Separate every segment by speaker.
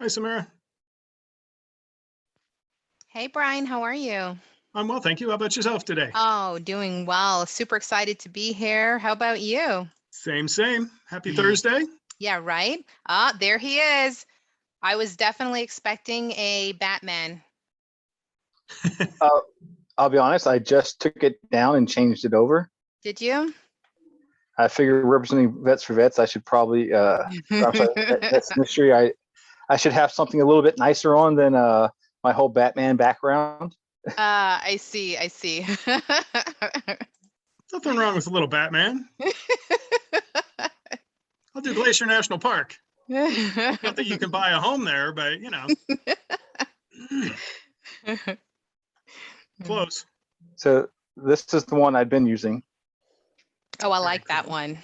Speaker 1: Hi, Samara.
Speaker 2: Hey Brian, how are you?
Speaker 1: I'm well, thank you. How about yourself today?
Speaker 2: Oh, doing well. Super excited to be here. How about you?
Speaker 1: Same, same. Happy Thursday.
Speaker 2: Yeah, right? Ah, there he is. I was definitely expecting a Batman.
Speaker 3: Uh, I'll be honest, I just took it down and changed it over.
Speaker 2: Did you?
Speaker 3: I figure representing Vets for Vets, I should probably, I'm sorry, Vets Industry, I should have something a little bit nicer on than my whole Batman background.
Speaker 2: I see. I see.
Speaker 1: Nothing wrong with a little Batman. I'll do Glacier National Park. Not that you can buy a home there, but close.
Speaker 3: So this is the one I've been using.
Speaker 2: Oh, I like that one.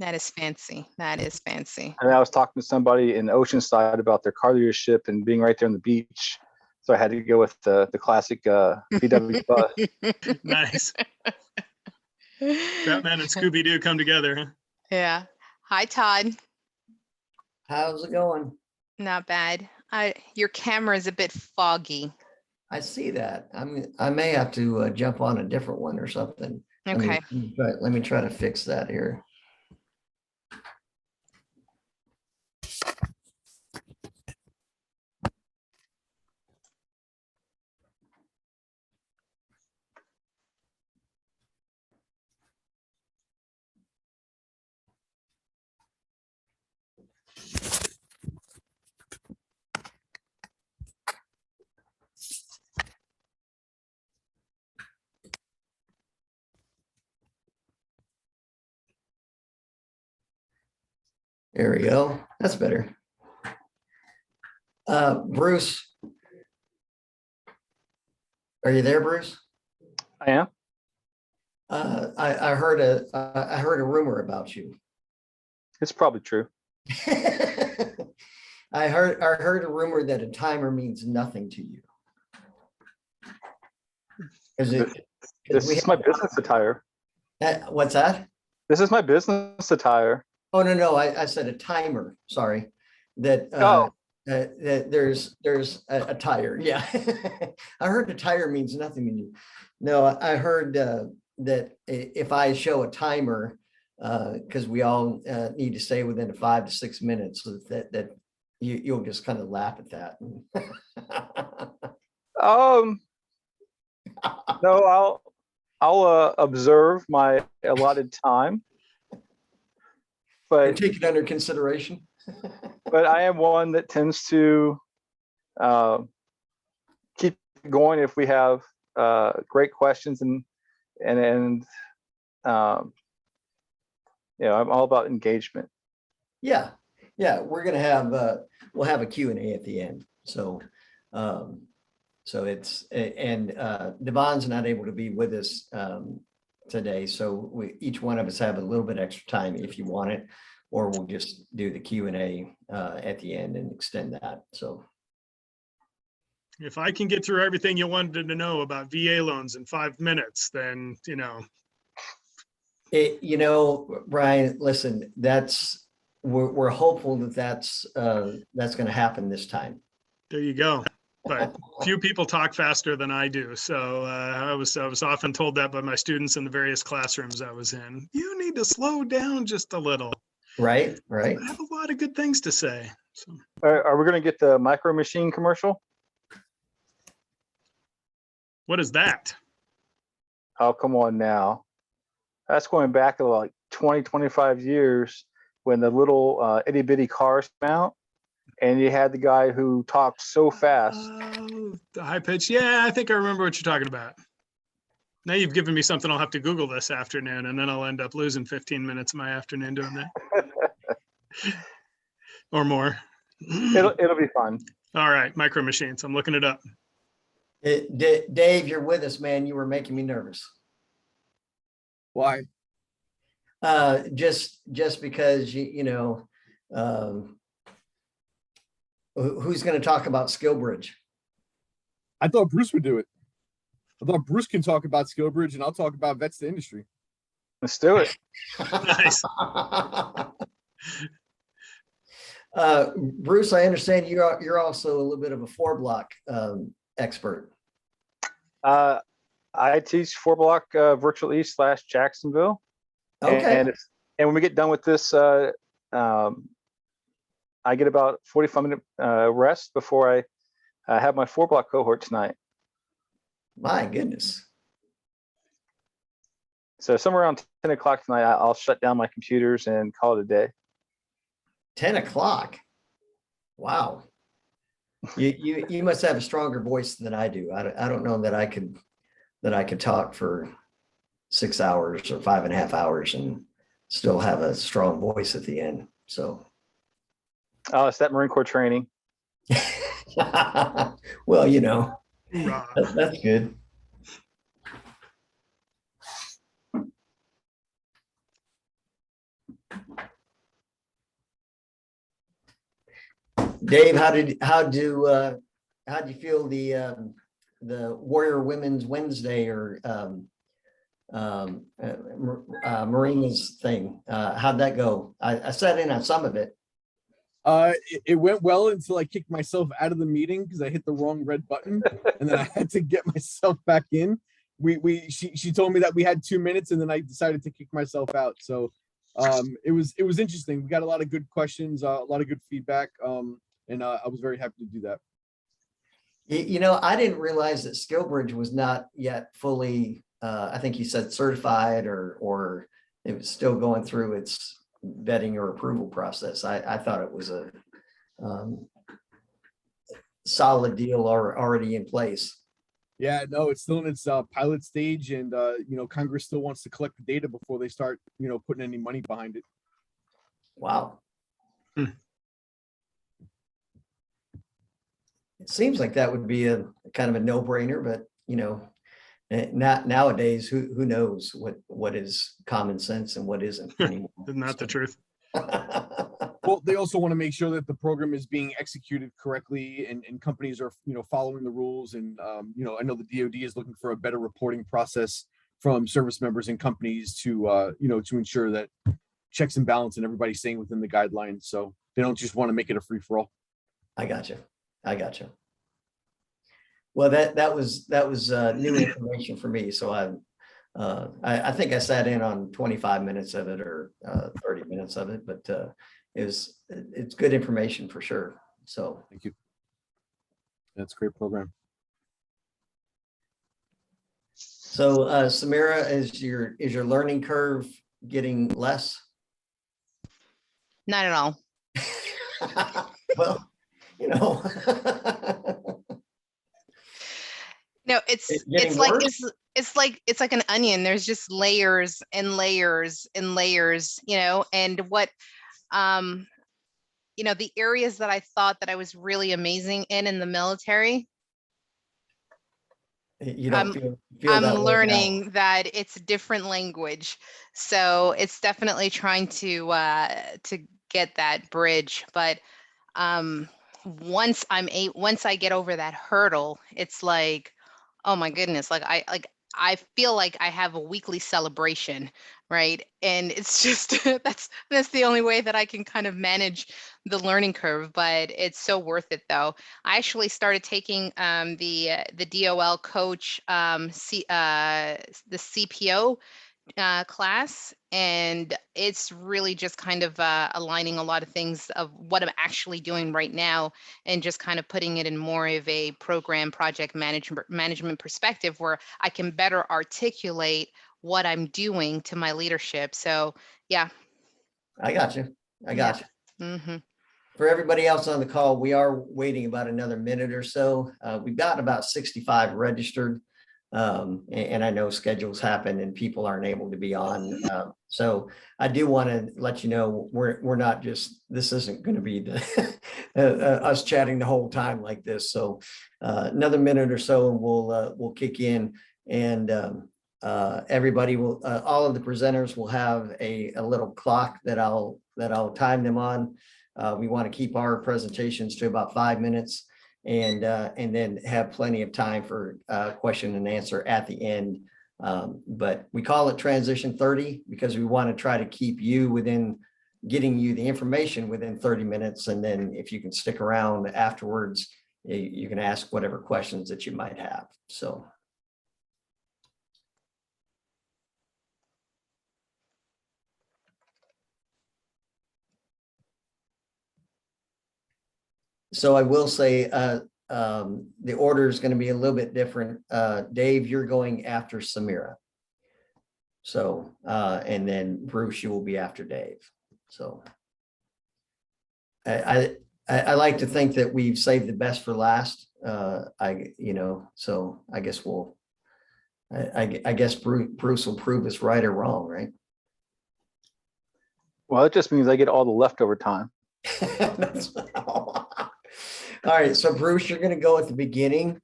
Speaker 2: That is fancy. That is fancy.
Speaker 3: And I was talking to somebody in Oceanside about their car dealership and being right there on the beach. So I had to go with the classic VW bus.
Speaker 1: Nice. Batman and Scooby-Doo come together, huh?
Speaker 2: Yeah. Hi, Todd.
Speaker 4: How's it going?
Speaker 2: Not bad. Your camera is a bit foggy.
Speaker 4: I see that. I may have to jump on a different one or something.
Speaker 2: Okay.
Speaker 4: Let me try to fix that here. There we go. That's better. Bruce, are you there, Bruce?
Speaker 3: I am.
Speaker 4: I heard a rumor about you.
Speaker 3: It's probably true.
Speaker 4: I heard a rumor that a timer means nothing to you.
Speaker 3: This is my business attire.
Speaker 4: What's that?
Speaker 3: This is my business attire.
Speaker 4: Oh, no, I said a timer. Sorry. That that there's a tire. Yeah. I heard the tire means nothing to you. No, I heard that if I show a timer, because we all need to stay within 5 to 6 minutes, so that you'll just kind of laugh at that.
Speaker 3: No, I'll observe my allotted time, but
Speaker 4: take it under consideration.
Speaker 3: but I am one that tends to keep going if we have great questions and I'm all about engagement.
Speaker 4: Yeah, we're gonna have we'll have a Q&A at the end. So it's Devon's not able to be with us today, so each one of us have a little bit extra time if you want it, or we'll just do the Q&A at the end and extend that. So
Speaker 1: if I can get through everything you wanted to know about VA loans in 5 minutes, then
Speaker 4: Brian, listen, we're hopeful that's going to happen this time.
Speaker 1: There you go. But few people talk faster than I do. So I was often told that by my students in the various classrooms I was in. You need to slow down just a little.
Speaker 4: Right.
Speaker 1: I have a lot of good things to say. So.
Speaker 3: Are we going to get the Micro Machine commercial?
Speaker 1: What is that?
Speaker 3: Oh, come on now. That's going back like 20, 25 years when the little itty bitty cars came out. And you had the guy who talked so fast.
Speaker 1: Oh, the high pitch. Yeah, I think I remember what you're talking about. Now you've given me something I'll have to Google this afternoon, and then I'll end up losing 15 minutes of my afternoon doing that. Or more.
Speaker 3: It'll be fun.
Speaker 1: All right, Micro Machines. I'm looking it up.
Speaker 4: Dave, you're with us, man. You were making me nervous.
Speaker 5: Why?
Speaker 4: Just because who's going to talk about SkillBridge?
Speaker 5: I thought Bruce would do it. I thought Bruce can talk about SkillBridge and I'll talk about Vets to Industry.
Speaker 3: Let's do it.
Speaker 1: Nice.
Speaker 4: Bruce, I understand you're also a little bit of a 4-block expert.
Speaker 3: I teach 4-block Virtual East / Jacksonville.
Speaker 4: Okay.
Speaker 3: And when we get done with this, I get about 45-minute rest before I have my 4-block cohort tonight.
Speaker 4: My goodness.
Speaker 3: So somewhere around 10 o'clock tonight, I'll shut down my computers and call it a day.
Speaker 4: 10 o'clock. Wow. You must have a stronger voice than I do. I don't know that I could talk for 6 hours or 5.5 hours and still have a strong voice at the end. So.
Speaker 3: Oh, it's that Marine Corps training.
Speaker 4: Well, you know,
Speaker 1: Hoorah.
Speaker 4: that's good. Dave, how do you feel the Warrior Women's Wednesday or Marinas thing? How'd that go? I sat in on some of it.
Speaker 5: It went well until I kicked myself out of the meeting because I hit the wrong red button, and then I had to get myself back in. She told me that we had 2 minutes, and then I decided to kick myself out. So it was interesting. We got a lot of good questions, a lot of good feedback, and I was very happy to do that.
Speaker 4: You know, I didn't realize that SkillBridge was not yet fully, I think you said certified or it was still going through its vetting or approval process. I thought it was a solid deal already in place.
Speaker 5: Yeah, no, it's still in its pilot stage, and you know, Congress still wants to collect the data before they start, you know, putting any money behind it.
Speaker 4: Wow. It seems like that would be a kind of a no-brainer, but you know, not nowadays, who knows what is common sense and what isn't anymore.
Speaker 1: Isn't that the truth?
Speaker 5: Well, they also want to make sure that the program is being executed correctly, and companies are, you know, following the rules. And you know, I know the DoD is looking for a better reporting process from service members and companies to you know, to ensure that checks and balance and everybody's staying within the guidelines. So they don't just want to make it a free for all.
Speaker 4: I got you. Well, that was new information for me. So I think I sat in on 25 minutes of it or 30 minutes of it, but it's good information for sure. So
Speaker 5: Thank you. That's a great program.
Speaker 4: So Samira, is your learning curve getting less?
Speaker 2: Not at all.
Speaker 4: Well, you know.
Speaker 2: No, it's
Speaker 4: getting
Speaker 2: like
Speaker 4: worse?
Speaker 2: it's like an onion. There's just layers and layers and layers, you know, and what you know, the areas that I thought that I was really amazing in the military,
Speaker 4: You don't feel
Speaker 2: I'm
Speaker 4: that way now.
Speaker 2: learning that it's a different language. So it's definitely trying to get that bridge. But once I get over that hurdle, it's like, oh my goodness, I feel like I have a weekly celebration, right? And it's just that's the only way that I can kind of manage the learning curve, but it's so worth it though. I actually started taking the DOL coach the CPO class, and it's really just kind of aligning a lot of things of what I'm actually doing right now, and just kind of putting it in more of a program project management perspective where I can better articulate what I'm doing to my leadership. So yeah.
Speaker 4: I got you.
Speaker 2: Mm-hmm.
Speaker 4: For everybody else on the call, we are waiting about another minute or so. We've got about 65 registered. And I know schedules happen and people aren't able to be on. So I do want to let you know, we're not just, this isn't going to be the, us chatting the whole time like this. So another minute or so and we'll kick in, and everybody will, all of the presenters will have a little clock that I'll time them on. We want to keep our presentations to about 5 minutes. And then have plenty of time for question and answer at the end. But we call it transition 30 because we want to try to keep you within getting you the information within 30 minutes. And then if you can stick around afterwards, you can ask whatever questions that you might have. So. So I will say the order is going to be a little bit different. Dave, you're going after Samira. So, and then Bruce, you will be after Dave. So I like to think that we've saved the best for last. So I guess I guess Bruce will prove us right or wrong, right?
Speaker 3: Well, it just means I get all the leftover time.
Speaker 4: All right, so Bruce, you're going to go at the beginning.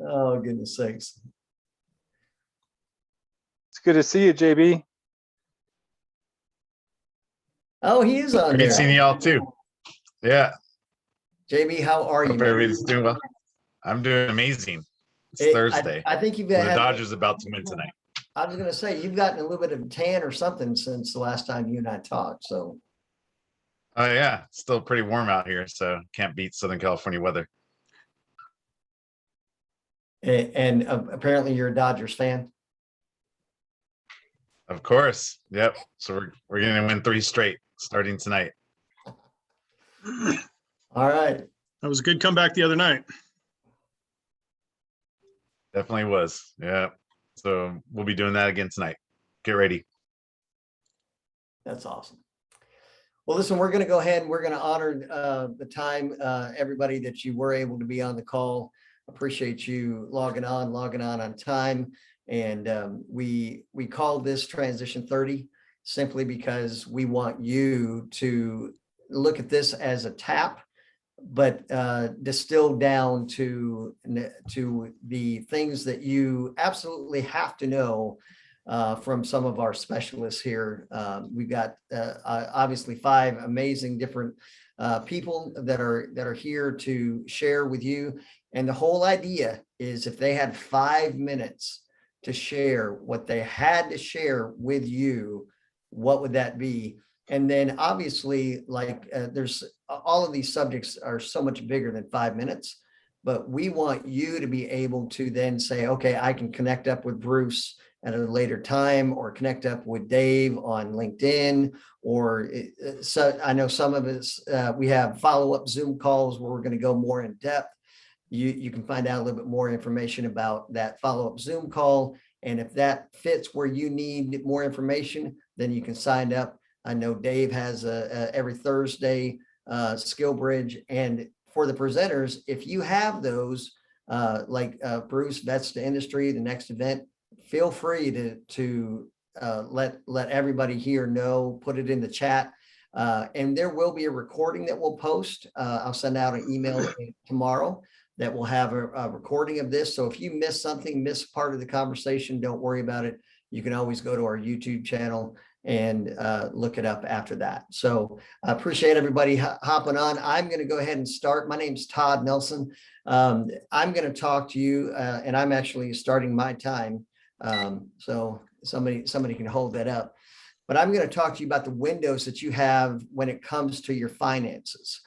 Speaker 4: Oh, goodness sakes.
Speaker 3: It's good to see you, JB.
Speaker 4: Oh, he is on there.
Speaker 6: Great seeing y'all too. Yeah.
Speaker 4: JB, how are you?
Speaker 6: Hope everybody's doing well. I'm doing amazing. It's Thursday.
Speaker 4: I think you've
Speaker 6: The
Speaker 4: had.
Speaker 6: Dodgers about to win tonight.
Speaker 4: I was going to say you've gotten a little bit of tan or something since the last time you and I talked. So.
Speaker 6: Oh yeah, it's still pretty warm out here, so can't beat Southern California weather.
Speaker 4: And apparently you're a Dodgers fan.
Speaker 6: Of course. Yep. So we're gonna win 3 straight starting tonight.
Speaker 4: All right.
Speaker 1: That was a good comeback the other night.
Speaker 6: Definitely was. Yeah. So we'll be doing that again tonight. Get ready.
Speaker 4: That's awesome. Well, listen, we're going to go ahead and we're going to honor the time, everybody that you were able to be on the call. Appreciate you logging on time. And we call this Transition 30 simply because we want you to look at this as a tap, but distilled down to the things that you absolutely have to know from some of our specialists here. We've got obviously 5 amazing different people that are here to share with you. And the whole idea is if they had 5 minutes to share what they had to share with you, what would that be? And then obviously, like there's all of these subjects are so much bigger than 5 minutes, but we want you to be able to then say, okay, I can connect up with Bruce at a later time or connect up with Dave on LinkedIn, or so I know some of us, we have follow-up Zoom calls where we're going to go more in depth. You can find out a little bit more information about that follow-up Zoom call. And if that fits where you need more information, then you can sign up. I know Dave has every Thursday Skill Bridge. And for the presenters, if you have those, like Bruce, Vets to Industry, the next event, feel free to let everybody here know, put it in the chat. And there will be a recording that we'll post. I'll send out an email tomorrow that will have a recording of this. So if you miss something, miss part of the conversation, don't worry about it. You can always go to our YouTube channel and look it up after that. So I appreciate everybody hopping on. I'm going to go ahead and start. My name's Todd Nelson. I'm going to talk to you, and I'm actually starting my time. So somebody can hold that up. But I'm going to talk to you about the windows that you have when it comes to your finances.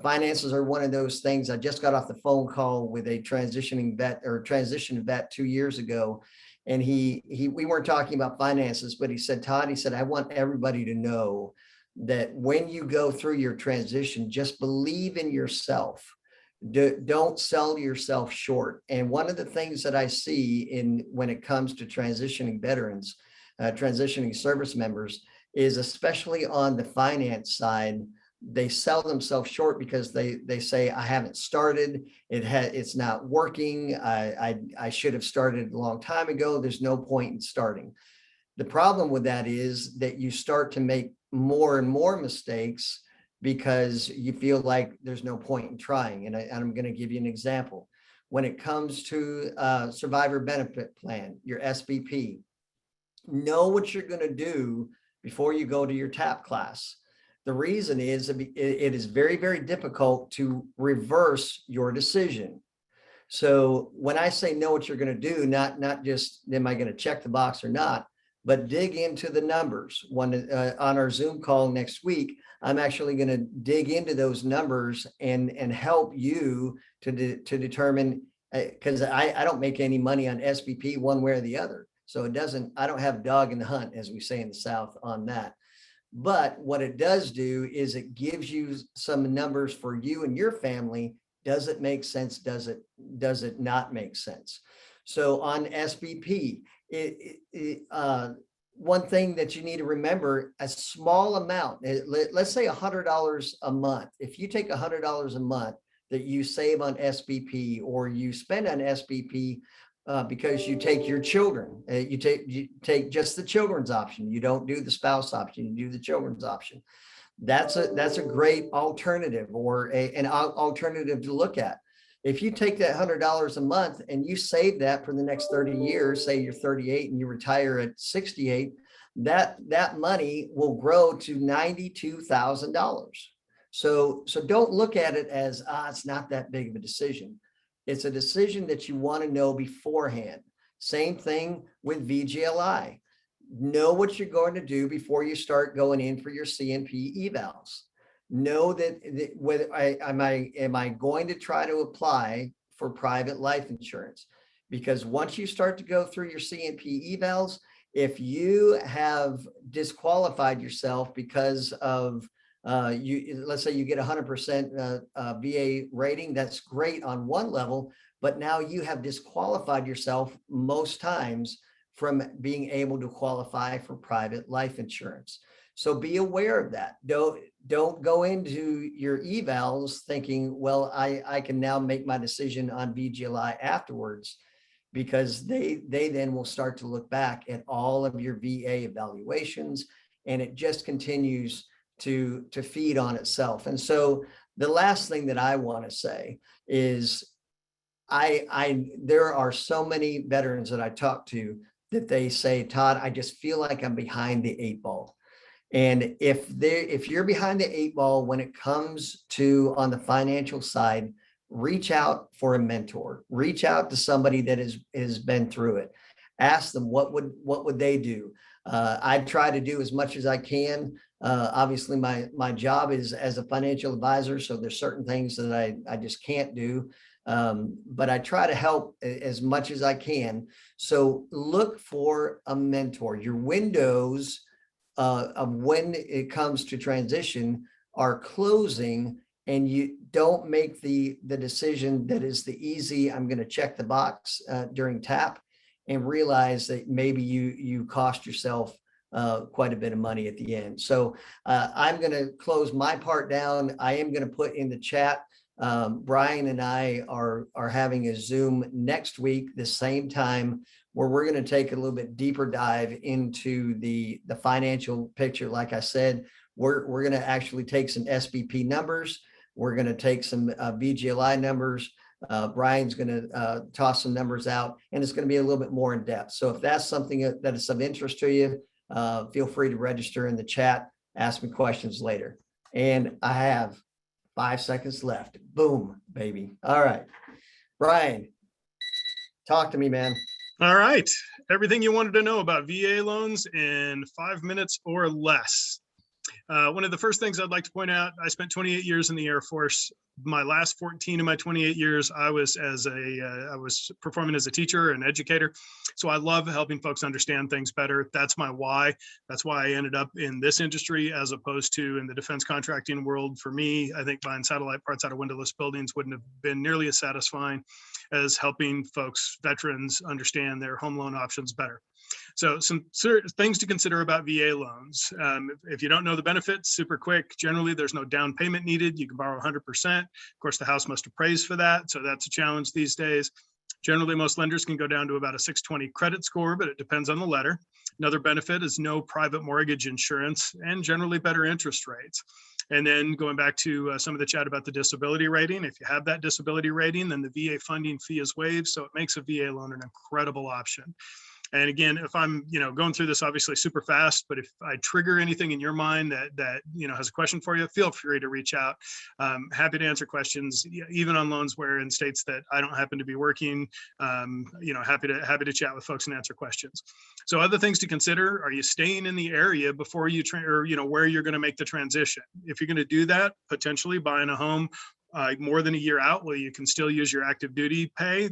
Speaker 4: Finances are one of those things. I just got off the phone call with a transitioning vet or transition vet 2 years ago. And we weren't talking about finances, but he said, Todd, he said, I want everybody to know that when you go through your transition, just believe in yourself. Don't sell yourself short. And one of the things that I see when it comes to transitioning veterans, transitioning service members, is especially on the finance side, they sell themselves short because they say, I haven't started, it's not working, I should have started a long time ago, there's no point in starting. The problem with that is that you start to make more and more mistakes because you feel like there's no point in trying. And I'm going to give you an example. When it comes to survivor benefit plan, your SBP, know what you're going to do before you go to your TAP class. The reason is it is very, very difficult to reverse your decision. So when I say know what you're going to do, not just am I going to check the box or not, but dig into the numbers. On our Zoom call next week, I'm actually going to dig into those numbers and help you to determine, because I don't make any money on SPP one way or the other. So I don't have a dog in the hunt, as we say in the South, on that. But what it does do is it gives you some numbers for you and your family. Does it make sense? Does it not make sense? So on SPP, one thing that you need to remember, a small amount, let's say $100 a month. If you take $100 a month that you save on SPP, or you spend on SPP because you take your children, you take just the children's option. You don't do the spouse option, you do the children's option. That's a great alternative, or an alternative to look at. If you take that $100 a month and you save that for the next 30 years, say you're 38 and you retire at 68, that money will grow to $92,000. So don't look at it as, it's not that big of a decision. It's a decision that you want to know beforehand. Same thing with VGLI. Know what you're going to do before you start going in for your CNP evals. Know that whether am I going to try to apply for private life insurance? Because once you start to go through your CNP evals, if you have disqualified yourself because of let's say you get 100% VA rating, that's great on one level, but now you have disqualified yourself most times from being able to qualify for private life insurance. So be aware of that. Don't go into your evals thinking, well, I can now make my decision on VGLI afterwards, because they then will start to look back at all of your VA evaluations, and it just continues to feed on itself. And so the last thing that I want to say is there are so many veterans that I talk to that they say, Todd, I just feel like I'm behind the 8 ball. And if you're behind the 8 ball when it comes to on the financial side, reach out for a mentor, reach out to somebody that has been through it. Ask them what would they do. I try to do as much as I can. Obviously my job is as a financial advisor, so there's certain things that I just can't do. But I try to help as much as I can. So look for a mentor. Your windows of when it comes to transition are closing, and you don't make the decision that is the easy, I'm going to check the box during TAP, and realize that maybe you cost yourself quite a bit of money at the end. So I'm going to close my part down. I am going to put in the chat. Brian and I are having a Zoom next week, the same time, where we're going to take a little bit deeper dive into the financial picture. Like I said, we're going to actually take some SPP numbers. We're going to take some VGLI numbers. Brian's going to toss some numbers out, and it's going to be a little bit more in depth. So if that's something that is of interest to you, feel free to register in the chat, ask me questions later. And I have 5 seconds left. Boom, baby. All right. Brian, talk to me, man.
Speaker 1: All right. Everything you wanted to know about VA loans in 5 minutes or less. One of the first things I'd like to point out, I spent 28 years in the Air Force. My last 14 of my 28 years, I was performing as a teacher and educator. So I love helping folks understand things better. That's my why. That's why I ended up in this industry as opposed to in the defense contracting world. For me, I think buying satellite parts out of windowless buildings wouldn't have been nearly as satisfying as helping folks, veterans, understand their home loan options better. So some things to consider about VA loans. If you don't know the benefits, super quick, generally there's no down payment needed. You can borrow 100%. Of course, the house must appraise for that. So that's a challenge these days. Generally, most lenders can go down to about a 620 credit score, but it depends on the letter. Another benefit is no private mortgage insurance and generally better interest rates. And then going back to some of the chat about the disability rating, if you have that disability rating, then the VA funding fee is waived. So it makes a VA loan an incredible option. And again, if I'm, going through this obviously super fast, but if I trigger anything in your mind that has a question for you, feel free to reach out. Happy to answer questions, even on loans where in states that I don't happen to be working. Happy to chat with folks and answer questions. So other things to consider: are you staying in the area before you where you're going to make the transition? If you're going to do that, potentially buying a home more than a year out, where you can still use your active duty pay,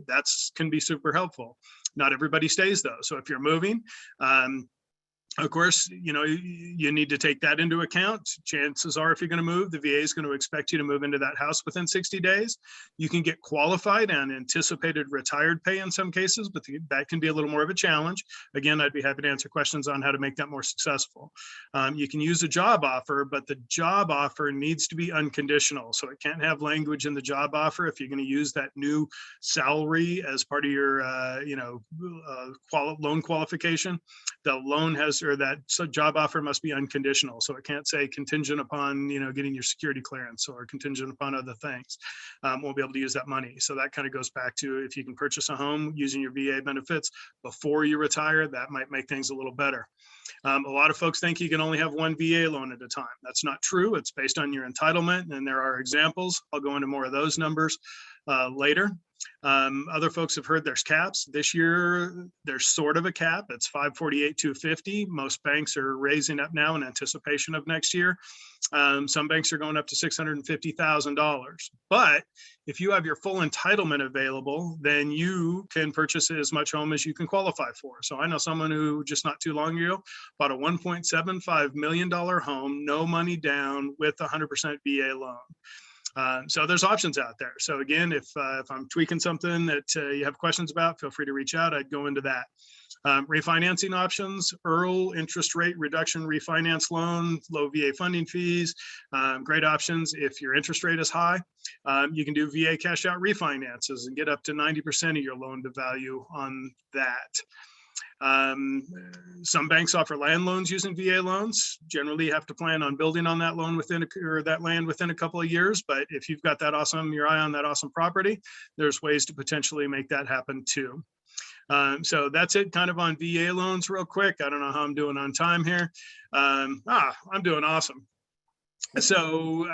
Speaker 1: can be super helpful. Not everybody stays though. So if you're moving, of course, you need to take that into account. Chances are, if you're going to move, the VA is going to expect you to move into that house within 60 days. You can get qualified and anticipated retired pay in some cases, but that can be a little more of a challenge. Again, I'd be happy to answer questions on how to make that more successful. You can use a job offer, but the job offer needs to be unconditional. So it can't have language in the job offer if you're going to use that new salary as part of your, loan qualification. The loan that job offer must be unconditional. So it can't say contingent upon, getting your security clearance or contingent upon other things. Won't be able to use that money. So that kind of goes back to, if you can purchase a home using your VA benefits before you retire, that might make things a little better. A lot of folks think you can only have one VA loan at a time. That's not true. It's based on your entitlement, and there are examples. I'll go into more of those numbers later. Other folks have heard there's caps. This year, there's sort of a cap. It's 548,250. Most banks are raising up now in anticipation of next year. Some banks are going up to $650,000. But if you have your full entitlement available, then you can purchase as much home as you can qualify for. So I know someone who just not too long ago bought a $1.75 million home, no money down, with 100% VA loan. So there's options out there. So again, if I'm tweaking something that you have questions about, feel free to reach out. I'd go into that. Refinancing options: EARL, interest rate reduction refinance loan, low VA funding fees, great options. If your interest rate is high, you can do VA cash out refinances and get up to 90% of your loan to value on that. Some banks offer land loans using VA loans. Generally, you have to plan on building on that loan that land within a couple of years. But if you've got your eye on that awesome property, there's ways to potentially make that happen too. So that's it kind of on VA loans real quick. I don't know how I'm doing on time here. I'm doing awesome. So,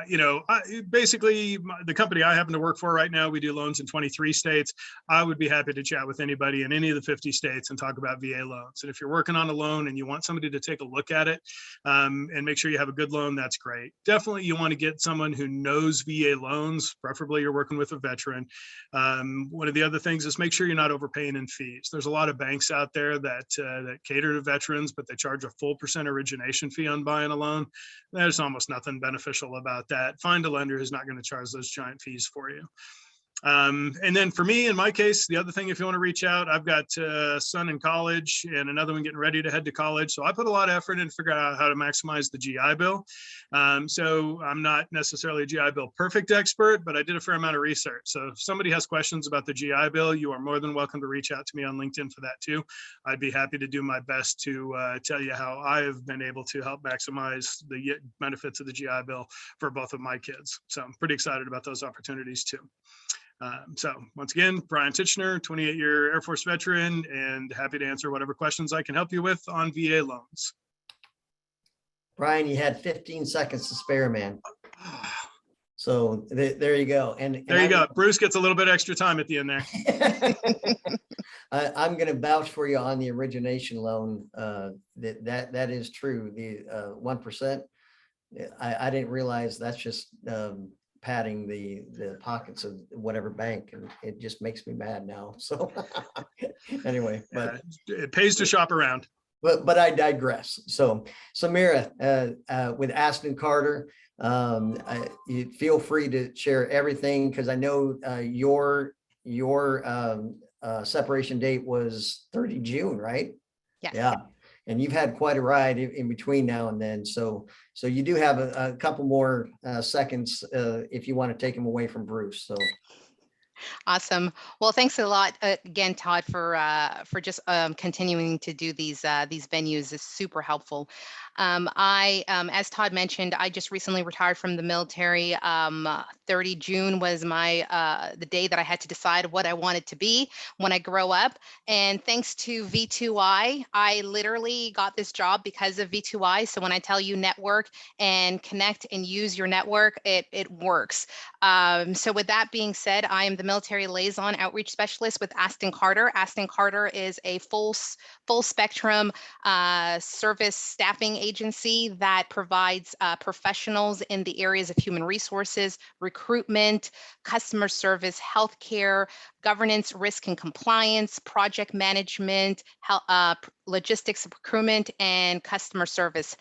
Speaker 1: basically the company I happen to work for right now, we do loans in 23 states. I would be happy to chat with anybody in any of the 50 states and talk about VA loans. And if you're working on a loan and you want somebody to take a look at it and make sure you have a good loan, that's great. Definitely you want to get someone who knows VA loans. Preferably you're working with a veteran. One of the other things is make sure you're not overpaying in fees. There's a lot of banks out there that cater to veterans, but they charge a full % origination fee on buying a loan. There's almost nothing beneficial about that. Find a lender who's not going to charge those giant fees for you. And then for me, in my case, the other thing, if you want to reach out, I've got a son in college and another one getting ready to head to college. So I put a lot of effort in to figure out how to maximize the GI Bill. So I'm not necessarily a GI Bill perfect expert, but I did a fair amount of research. So if somebody has questions about the GI Bill, you are more than welcome to reach out to me on LinkedIn for that too. I'd be happy to do my best to tell you how I have been able to help maximize the benefits of the GI Bill for both of my kids. So I'm pretty excited about those opportunities too. So once again, Brian Titchener, 28-year Air Force veteran, and happy to answer whatever questions I can help you with on VA loans.
Speaker 4: Brian, you had 15 seconds to spare, man. So there you go. And
Speaker 1: there you go. Bruce gets a little bit extra time at the end there.
Speaker 4: I'm going to vouch for you on the origination loan. That is true. The 1%. I didn't realize that's just padding the pockets of whatever bank, and it just makes me mad now. So anyway, but
Speaker 1: it pays to shop around.
Speaker 4: But I digress. So Samira, with Aston Carter, you feel free to share everything, because I know your separation date was 30 June, right?
Speaker 2: Yes.
Speaker 4: Yeah. And you've had quite a ride in between now and then. So you do have a couple more seconds if you want to take them away from Bruce. So.
Speaker 2: Awesome. Well, thanks a lot again, Todd, for just continuing to do these venues. Is super helpful. As Todd mentioned, I just recently retired from the military. 30 June was the day that I had to decide what I wanted to be when I grow up. And thanks to V2I, I literally got this job because of V2I. So when I tell you network and connect and use your network, it works. So with that being said, I am the military liaison outreach specialist with Aston Carter. Aston Carter is a full spectrum service staffing agency that provides professionals in the areas of human resources, recruitment, customer service, healthcare, governance, risk and compliance, project management, logistics, procurement, and customer service.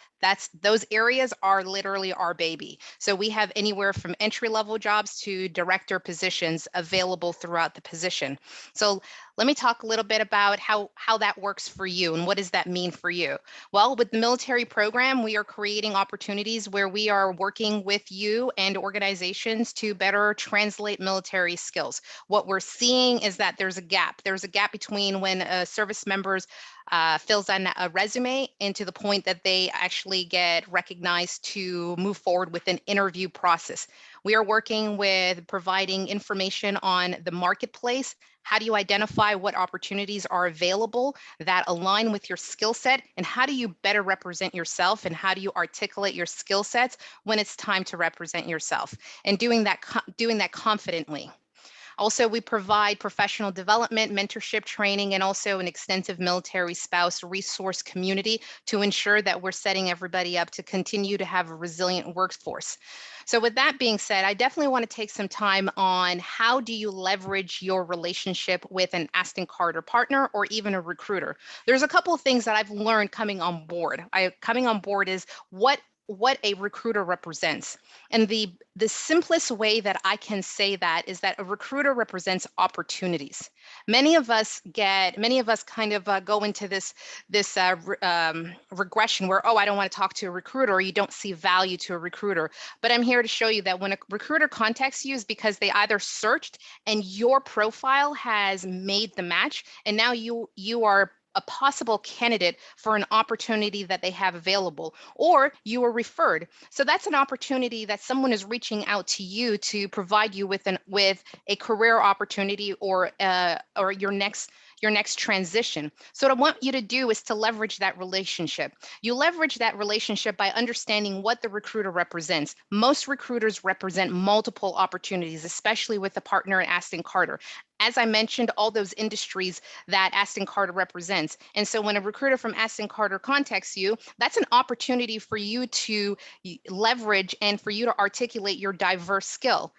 Speaker 2: Those areas are literally our baby. So we have anywhere from entry-level jobs to director positions available throughout the position. So let me talk a little bit about how that works for you and what does that mean for you. Well, with the military program, we are creating opportunities where we are working with you and organizations to better translate military skills. What we're seeing is that there's a gap. There's a gap between when service members fills in a resume and to the point that they actually get recognized to move forward with an interview process. We are working with providing information on the marketplace. How do you identify what opportunities are available that align with your skill set? And how do you better represent yourself? And how do you articulate your skill sets when it's time to represent yourself? And doing that confidently. Also, we provide professional development, mentorship training, and also an extensive military spouse resource community to ensure that we're setting everybody up to continue to have a resilient workforce. So with that being said, I definitely want to take some time on how do you leverage your relationship with an Aston Carter partner or even a recruiter. There's a couple of things that I've learned coming on board. Coming on board is what a recruiter represents. And the simplest way that I can say that is that a recruiter represents opportunities. Many of us kind of go into this regression where, oh, I don't want to talk to a recruiter, or you don't see value to a recruiter. But I'm here to show you that when a recruiter contacts you is because they either searched and your profile has made the match, and now you are a possible candidate for an opportunity that they have available, or you were referred. So that's an opportunity that someone is reaching out to you to provide you with a career opportunity or your next transition. So what I want you to do is to leverage that relationship. You leverage that relationship by understanding what the recruiter represents. Most recruiters represent multiple opportunities, especially with the partner at Aston Carter. As I mentioned, all those industries that Aston Carter represents. And so when a recruiter from Aston Carter contacts you, that's an opportunity for you to leverage and for you to articulate your diverse skill.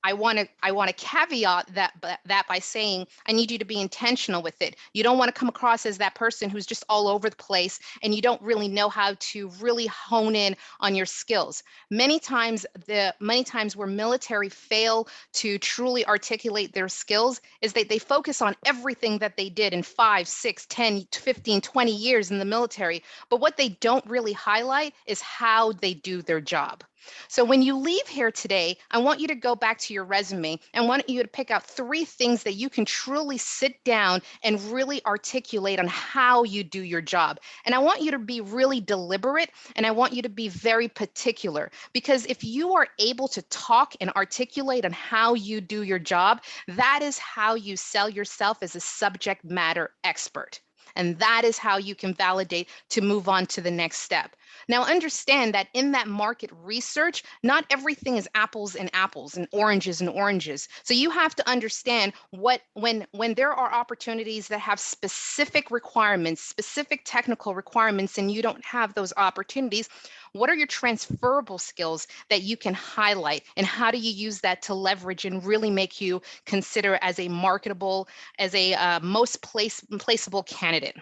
Speaker 2: I want to caveat that by saying I need you to be intentional with it. You don't want to come across as that person who's just all over the place and you don't really know how to really hone in on your skills. Many times where military fail to truly articulate their skills is that they focus on everything that they did in 5, 6, 10, 15, 20 years in the military. But what they don't really highlight is how they do their job. So when you leave here today, I want you to go back to your resume and want you to pick out 3 things that you can truly sit down and really articulate on how you do your job. And I want you to be really deliberate and I want you to be very particular, because if you are able to talk and articulate on how you do your job, that is how you sell yourself as a subject matter expert. And that is how you can validate to move on to the next step. Now, understand that in that market research, not everything is apples and apples and oranges and oranges. So you have to understand when there are opportunities that have specific requirements, specific technical requirements, and you don't have those opportunities, what are your transferable skills that you can highlight, and how do you use that to leverage and really make you consider as a marketable, as a most placeable candidate?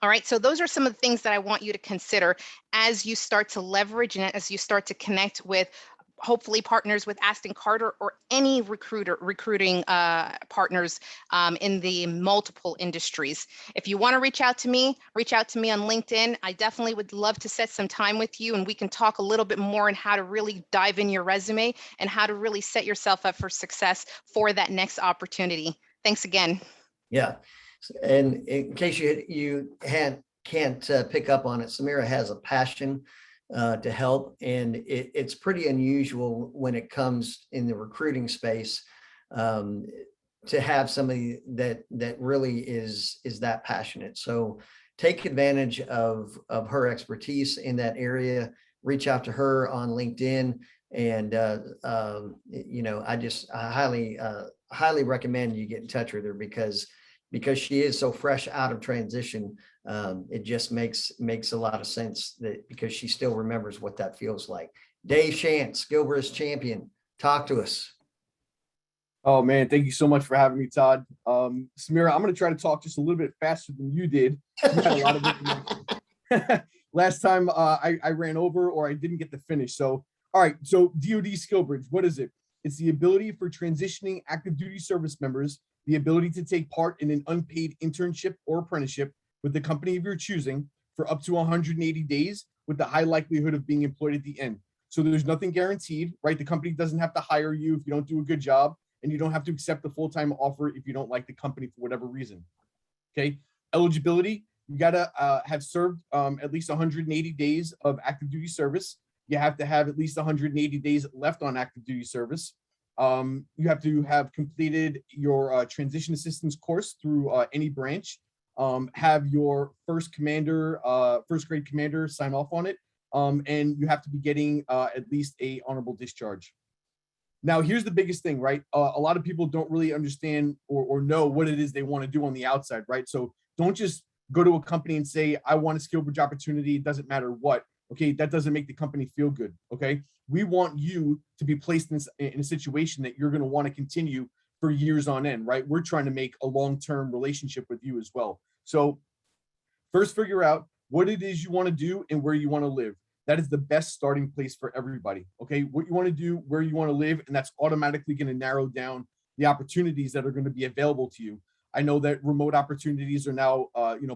Speaker 2: All right, so those are some of the things that I want you to consider as you start to leverage and as you start to connect with hopefully partners with Aston Carter or any recruiting partners in the multiple industries. If you want to reach out to me on LinkedIn. I definitely would love to set some time with you and we can talk a little bit more on how to really dive in your resume and how to really set yourself up for success for that next opportunity. Thanks again.
Speaker 4: Yeah. And in case you can't pick up on it, Samira has a passion to help, and it's pretty unusual when it comes in the recruiting space to have somebody that really is that passionate. So take advantage of her expertise in that area. Reach out to her on LinkedIn, and you know, I highly recommend you get in touch with her because she is so fresh out of transition. It just makes a lot of sense that because she still remembers what that feels like. Dave Shantz, Gilbreth's champion, talk to us.
Speaker 5: Oh man, thank you so much for having me, Todd. Samira, I'm going to try to talk just a little bit faster than you did. You had a lot of information. Last time I ran over or I didn't get to finish. So, all right. So DoD Skill Bridge, what is it? It's the ability for transitioning active duty service members, the ability to take part in an unpaid internship or apprenticeship with the company of your choosing for up to 180 days with the high likelihood of being employed at the end. So there's nothing guaranteed, right? The company doesn't have to hire you if you don't do a good job, and you don't have to accept the full-time offer if you don't like the company for whatever reason. Okay. Eligibility, you got to have served at least 180 days of active duty service. You have to have at least 180 days left on active duty service. You have to have completed your transition assistance course through any branch. Have your first grade commander sign off on it. And you have to be getting at least a honorable discharge. Now, here's the biggest thing, right? A lot of people don't really understand or know what it is they want to do on the outside, right? So don't just go to a company and say, I want a skill bridge opportunity. It doesn't matter what. Okay, that doesn't make the company feel good. Okay, we want you to be placed in a situation that you're going to want to continue for years on end, right? We're trying to make a long-term relationship with you as well. So first, figure out what it is you want to do and where you want to live. That is the best starting place for everybody. Okay, what you want to do, where you want to live, and that's automatically going to narrow down the opportunities that are going to be available to you. I know that remote opportunities are now,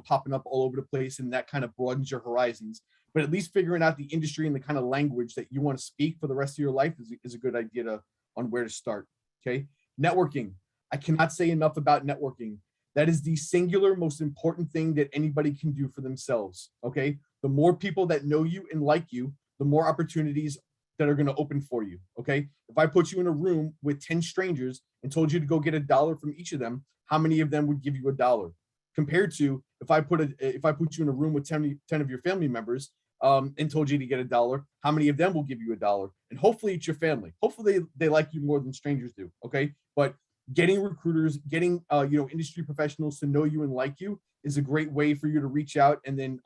Speaker 5: popping up all over the place, and that kind of broadens your horizons. But at least figuring out the industry and the kind of language that you want to speak for the rest of your life is a good idea on where to start. Okay, networking. I cannot say enough about networking. That is the singular most important thing that anybody can do for themselves. Okay, the more people that know you and like you, the more opportunities that are going to open for you. Okay, if I put you in a room with 10 strangers and told you to go get $1 from each of them, how many of them would give you $1? Compared to if I put you in a room with 10 of your family members and told you to get $1, how many of them will give you $1? And hopefully it's your family. Hopefully they like you more than strangers do. Okay, but getting recruiters, getting industry professionals to know you and like you is a great way for you to reach out and then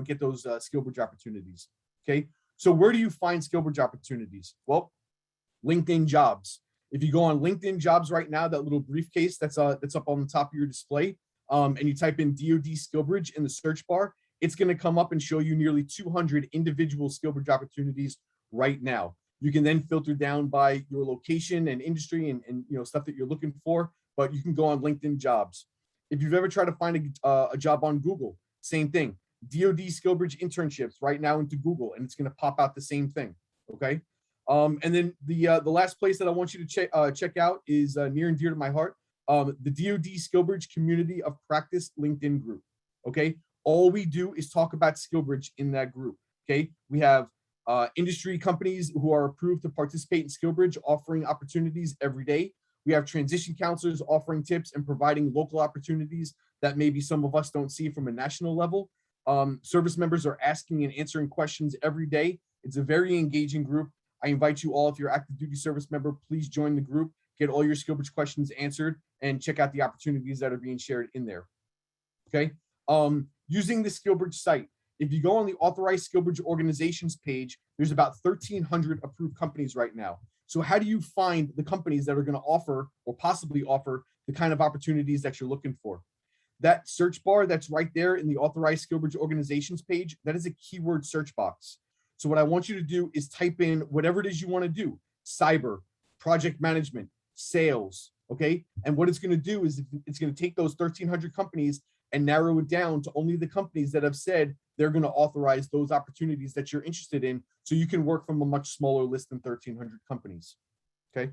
Speaker 5: get those SkillBridge opportunities. Okay, so where do you find SkillBridge opportunities? Well, LinkedIn Jobs. If you go on LinkedIn Jobs right now, that little briefcase that's up on the top of your display, and you type in DoD SkillBridge in the search bar, it's going to come up and show you nearly 200 individual SkillBridge opportunities right now. You can then filter down by your location and industry and stuff that you're looking for, but you can go on LinkedIn Jobs. If you've ever tried to find a job on Google, same thing. DoD SkillBridge internships right now into Google, and it's going to pop out the same thing. Okay. And then the last place that I want you to check out is near and dear to my heart, the DoD SkillBridge Community of Practice LinkedIn group. Okay. All we do is talk about SkillBridge in that group. Okay. We have industry companies who are approved to participate in SkillBridge offering opportunities every day. We have transition counselors offering tips and providing local opportunities that maybe some of us don't see from a national level. Service members are asking and answering questions every day. It's a very engaging group. I invite you all, if you're active duty service member, please join the group, get all your SkillBridge questions answered, and check out the opportunities that are being shared in there. Okay. Using the SkillBridge site, if you go on the authorized SkillBridge organizations page, there's about 1,300 approved companies right now. So how do you find the companies that are going to offer or possibly offer the kind of opportunities that you're looking for? That search bar that's right there in the authorized SkillBridge organizations page, that is a keyword search box. So what I want you to do is type in whatever it is you want to do: cyber, project management, sales. Okay. And what it's going to do is it's going to take those 1,300 companies and narrow it down to only the companies that have said they're going to authorize those opportunities that you're interested in. So you can work from a much smaller list than 1,300 companies. Okay.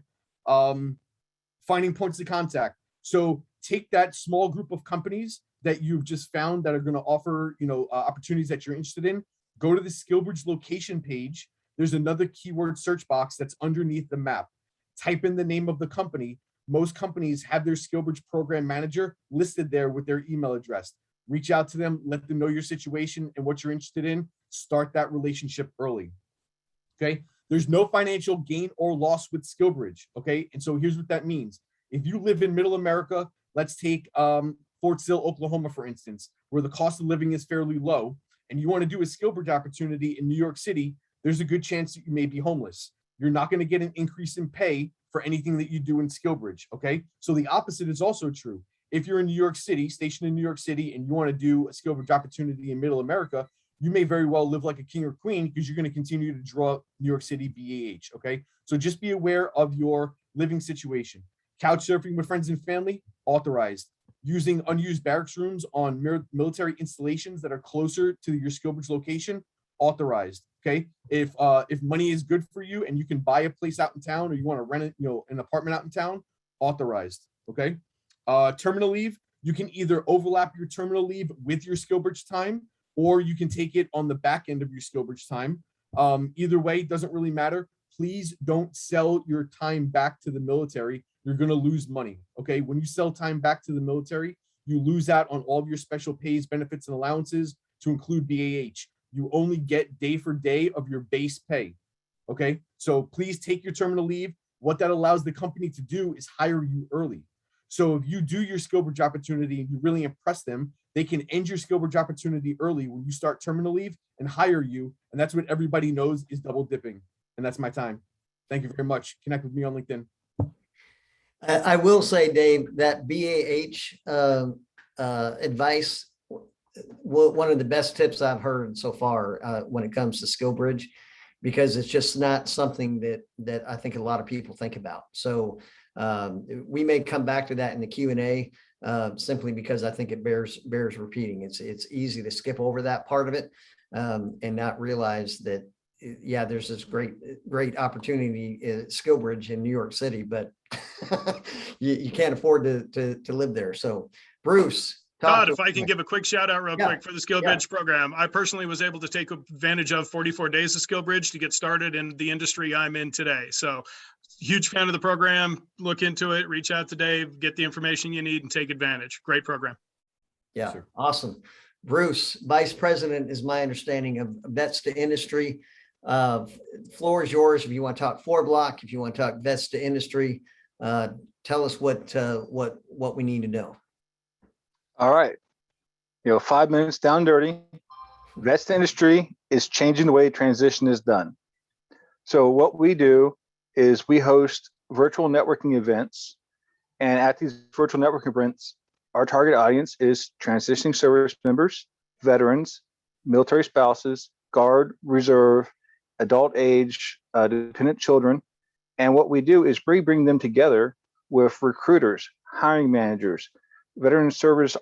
Speaker 5: Finding points of contact. So take that small group of companies that you've just found that are going to offer, opportunities that you're interested in, go to the SkillBridge location page. There's another keyword search box that's underneath the map. Type in the name of the company. Most companies have their SkillBridge program manager listed there with their email address. Reach out to them, let them know your situation and what you're interested in. Start that relationship early. Okay. There's no financial gain or loss with SkillBridge. Okay. And so here's what that means. If you live in middle America, let's take Fort Sill, Oklahoma, for instance, where the cost of living is fairly low, and you want to do a SkillBridge opportunity in New York City, there's a good chance that you may be homeless. You're not going to get an increase in pay for anything that you do in SkillBridge. Okay. So the opposite is also true. If you're in New York City, stationed in New York City, and you want to do a SkillBridge opportunity in middle America, you may very well live like a king or queen because you're going to continue to draw New York City BAH. Okay. So just be aware of your living situation. Couch surfing with friends and family, authorized. Using unused barracks rooms on military installations that are closer to your SkillBridge location, authorized. Okay. If money is good for you and you can buy a place out in town, or you want to rent it, an apartment out in town, authorized. Okay. Terminal leave, you can either overlap your terminal leave with your SkillBridge time, or you can take it on the back end of your SkillBridge time. Either way, doesn't really matter. Please don't sell your time back to the military. You're going to lose money. Okay. When you sell time back to the military, you lose out on all of your special pays, benefits, and allowances to include BAH. You only get day for day of your base pay. Okay. So please take your terminal leave. What that allows the company to do is hire you early. So if you do your SkillBridge opportunity and you really impress them, they can end your SkillBridge opportunity early when you start terminal leave and hire you. And that's what everybody knows is double dipping. And that's my time. Thank you very much. Connect with me on LinkedIn.
Speaker 4: I will say, Dave, that BAH advice, one of the best tips I've heard so far when it comes to SkillBridge, because it's just not something that I think a lot of people think about. So we may come back to that in the Q&A simply because I think it bears repeating. It's easy to skip over that part of it and not realize that, yeah, there's this great opportunity at SkillBridge in New York City, but you can't afford to live there. So Bruce,
Speaker 1: Todd, if I can give a quick shout out real quick for the SkillBridge
Speaker 4: Yeah.
Speaker 1: program. I personally was able to take advantage of 44 days of SkillBridge to get started in the industry I'm in today. So huge fan of the program. Look into it, reach out to Dave, get the information you need and take advantage. Great program.
Speaker 4: Yeah,
Speaker 5: Sure.
Speaker 4: Awesome. Bruce, Vice President is my understanding of Vets to Industry. Floor is yours. If you want to talk floor block, if you want to talk Vets to Industry, tell us what we need to know.
Speaker 3: All right. 5 minutes down dirty. Vets to Industry is changing the way transition is done. So what we do is we host virtual networking events. And at these virtual networking events, our target audience is transitioning service members, veterans, military spouses, Guard, Reserve, adult age, dependent children. And what we do is we bring them together with recruiters, hiring managers, veteran service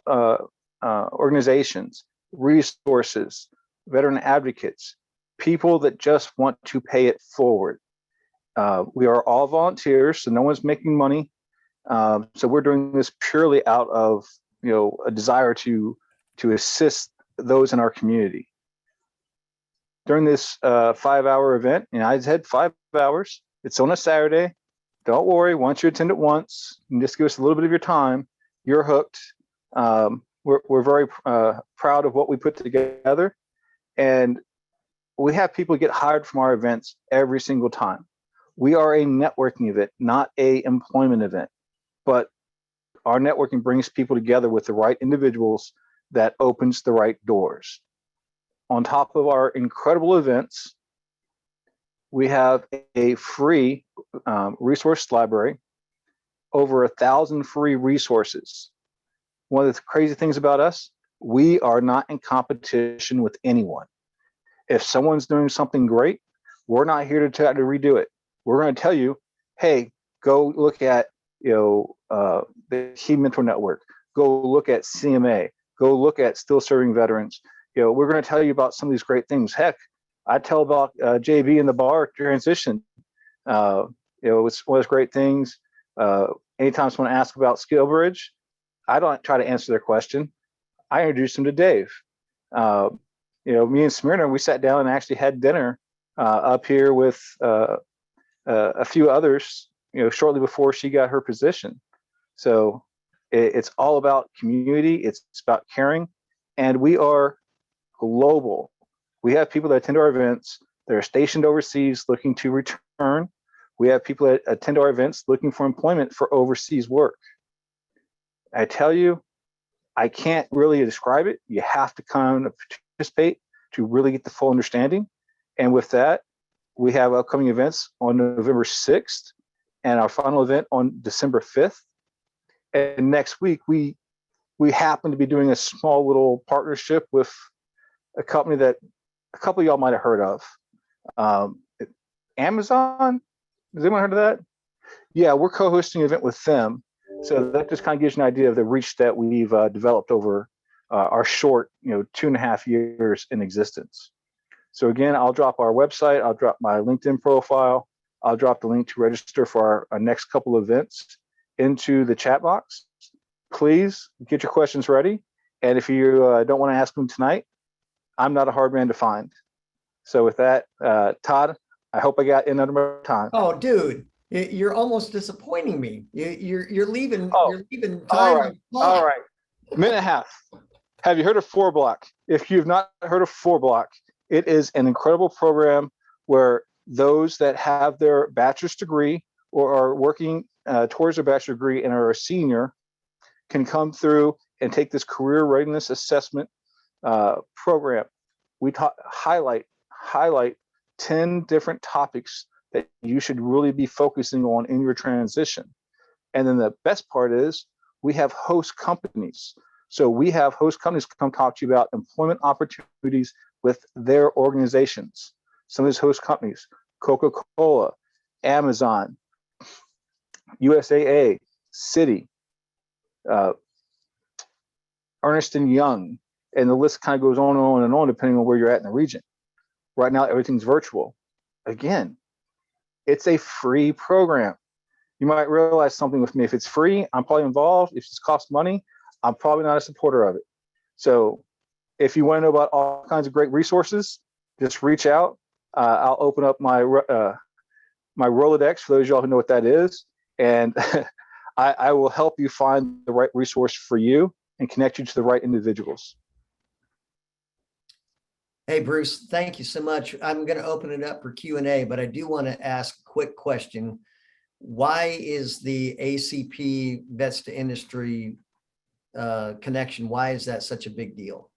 Speaker 3: organizations, resources, veteran advocates, people that just want to pay it forward. We are all volunteers, so no one's making money. So we're doing this purely out of a desire to assist those in our community. During this 5-hour event, I had 5 hours. It's on a Saturday. Don't worry, once you attend it once, and just give us a little bit of your time, you're hooked. We're very proud of what we put together, and we have people get hired from our events every single time. We are a networking event, not a employment event, but our networking brings people together with the right individuals that opens the right doors. On top of our incredible events, we have a free resource library, over 1,000 free resources. One of the crazy things about us, we are not in competition with anyone. If someone's doing something great, we're not here to try to redo it. We're going to tell you, hey, go look at the Key Mentor Network, go look at CMA, go look at Still Serving Veterans. We're going to tell you about some of these great things. Heck, I tell about JB in the bar transition. It's one of those great things. Anytime someone asks about SkillBridge, I don't try to answer their question. I introduced him to Dave. Me and Smyrna, we sat down and actually had dinner up here with a few others, shortly before she got her position. So it's all about community. It's about caring. And we are global. We have people that attend our events that are stationed overseas looking to return. We have people that attend our events looking for employment for overseas work. I tell you, I can't really describe it. You have to come and participate to really get the full understanding. And with that, we have upcoming events on November 6th and our final event on December 5th. And next week, we happen to be doing a small little partnership with a company that a couple of y'all might have heard of. Amazon? Has anyone heard of that? Yeah, we're co-hosting an event with them. So that just kind of gives you an idea of the reach that we've developed over our short, 2.5 years in existence. So again, I'll drop our website. I'll drop my LinkedIn profile. I'll drop the link to register for our next couple of events into the chat box. Please get your questions ready. And if you don't want to ask them tonight, I'm not a hard man to find. So with that, Todd, I hope I got in under my time.
Speaker 4: Oh, dude, you're almost disappointing me. You're leaving.
Speaker 3: Oh,
Speaker 4: you're leaving time.
Speaker 3: All right. All right. Minute and a half. Have you heard of 4Block? If you've not heard of 4Block, it is an incredible program where those that have their bachelor's degree or are working towards their bachelor's degree and are a senior can come through and take this career readiness assessment program. We highlight 10 different topics that you should really be focusing on in your transition. And then the best part is we have host companies. So we have host companies come talk to you about employment opportunities with their organizations. Some of these host companies, Coca-Cola, Amazon, USAA, Citi, Ernst & Young, and the list kind of goes on and on depending on where you're at in the region. Right now, everything's virtual. Again, it's a free program. You might realize something with me. If it's free, I'm probably involved. If it's cost money, I'm probably not a supporter of it. So if you want to know about all kinds of great resources, just reach out. I'll open up my my Rolodex for those of y'all who know what that is. And I will help you find the right resource for you and connect you to the right individuals.
Speaker 4: Hey, Bruce, thank you so much. I'm going to open it up for Q&A, but I do want to ask a quick question. Why is the ACP Vets to Industry connection, why is that such a big deal?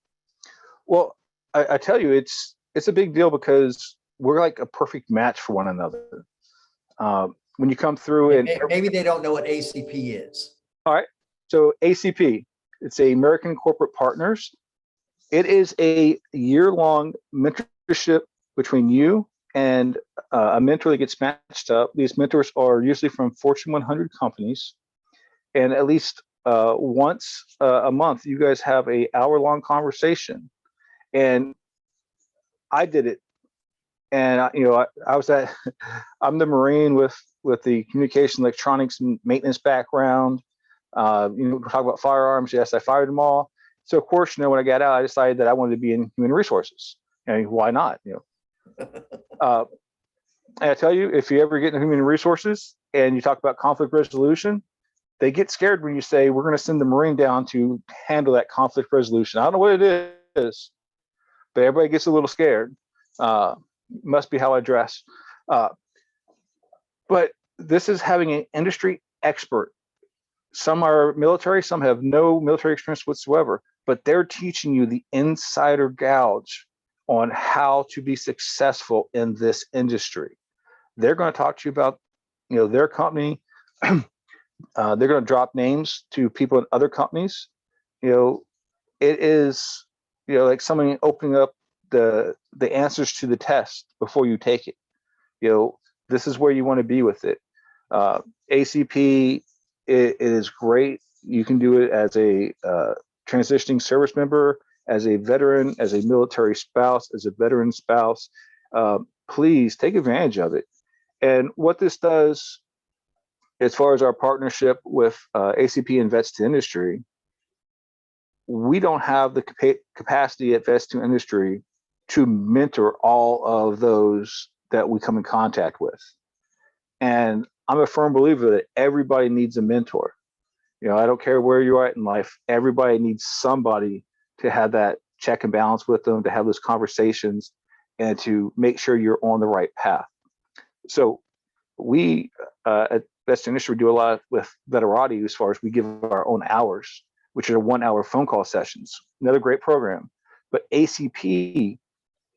Speaker 3: Well, I tell you, it's a big deal because we're like a perfect match for one another. When you come through and
Speaker 4: maybe they don't know what ACP is.
Speaker 3: All right. So ACP, it's a American Corporate Partners. It is a year-long mentorship between you and a mentor that gets matched up. These mentors are usually from Fortune 100 companies. And at least once a month, you guys have an hour-long conversation. And I did it. And I was at, I'm the Marine with the communication, electronics, and maintenance background. We talk about firearms. Yes, I fired them all. So of course, when I got out, I decided that I wanted to be in human resources. And why not? And I tell you, if you ever get into human resources and you talk about conflict resolution, they get scared when you say we're going to send the Marine down to handle that conflict resolution. I don't know what it is, but everybody gets a little scared. Must be how I dress. But this is having an industry expert. Some are military, some have no military experience whatsoever, but they're teaching you the insider gouge on how to be successful in this industry. They're going to talk to you about, their company. They're going to drop names to people in other companies. It is, like somebody opening up the answers to the test before you take it. This is where you want to be with it. ACP, it is great. You can do it as a transitioning service member, as a veteran, as a military spouse, as a veteran spouse. Please take advantage of it. And what this does, as far as our partnership with ACP and Vets to Industry, we don't have the capacity at Vest2 Industry to mentor all of those that we come in contact with. And I'm a firm believer that everybody needs a mentor. You know, I don't care where you're at in life, everybody needs somebody to have that check and balance with them, to have those conversations, and to make sure you're on the right path. So we at Vest2 Industry do a lot with Veterati as far as we give our own hours, which are 1 hour phone call sessions. Another great program. But ACP,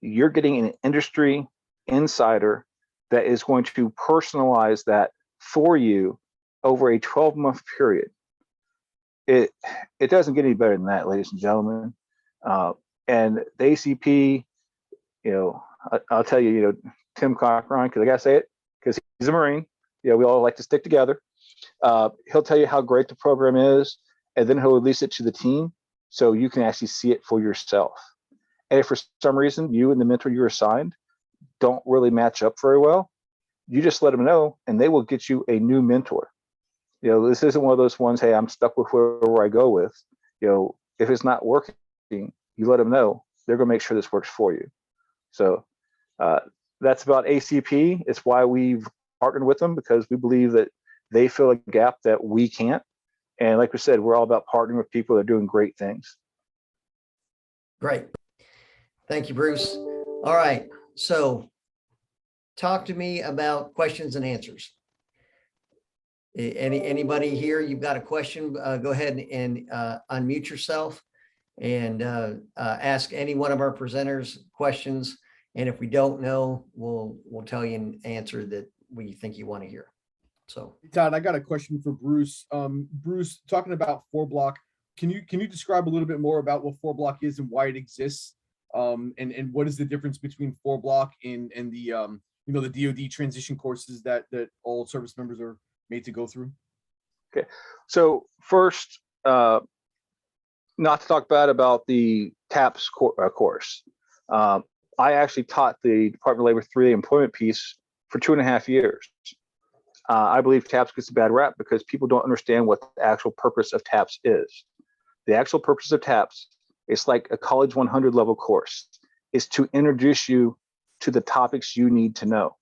Speaker 3: you're getting an industry insider that is going to personalize that for you over a 12-month period. It doesn't get any better than that, ladies and gentlemen. And the ACP, you know, I'll tell you, you know, Tim Cochran, because I gotta say it, because he's a Marine. Yeah, we all like to stick together. He'll tell you how great the program is, and then he'll release it to the team so you can actually see it for yourself. And if for some reason you and the mentor you're assigned don't really match up very well, you just let them know and they will get you a new mentor. You know, this isn't one of those ones, hey, I'm stuck with whoever I go with. You know, if it's not working, you let them know. They're going to make sure this works for you. So that's about ACP. It's why we've partnered with them, because we believe that they fill a gap that we can't. And like we said, we're all about partnering with people that are doing great things.
Speaker 4: Great. Thank you, Bruce. All right. So talk to me about questions and answers. Anybody here, you've got a question, go ahead and unmute yourself and ask any one of our presenters questions. And if we don't know, we'll tell you an answer that we think you want to hear. So
Speaker 5: Todd, I got a question for Bruce. Bruce, talking about 4-block, can you describe a little bit more about what 4-block is and why it exists? And what is the difference between 4-block and the you know, the DoD transition courses that all service members are made to go through?
Speaker 3: Okay, so first, not to talk bad about the TAPS course. I actually taught the Department of Labor 3A employment piece for 2.5 years. I believe TAPS gets a bad rap because people don't understand what the actual purpose of TAPS is. The actual purpose of TAPS is like a college 100 level course, is to introduce you to the topics you need to know.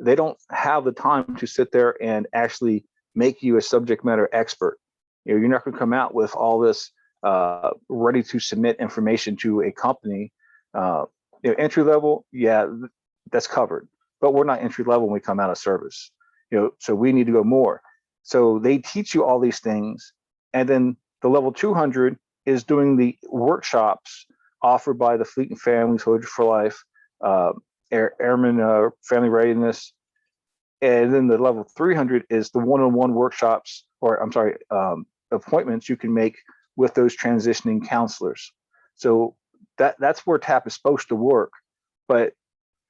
Speaker 3: They don't have the time to sit there and actually make you a subject matter expert. You know, you're not going to come out with all this ready to submit information to a company. You know, entry level, yeah, that's covered, but we're not entry level when we come out of service. You know, so we need to go more. So they teach you all these things, and then the level 200 is doing the workshops offered by the Fleet and Family Soldier for Life, Airman Family Readiness, and then the level 300 is the one-on-one workshops, or I'm sorry, appointments you can make with those transitioning counselors. So that's where TAP is supposed to work, but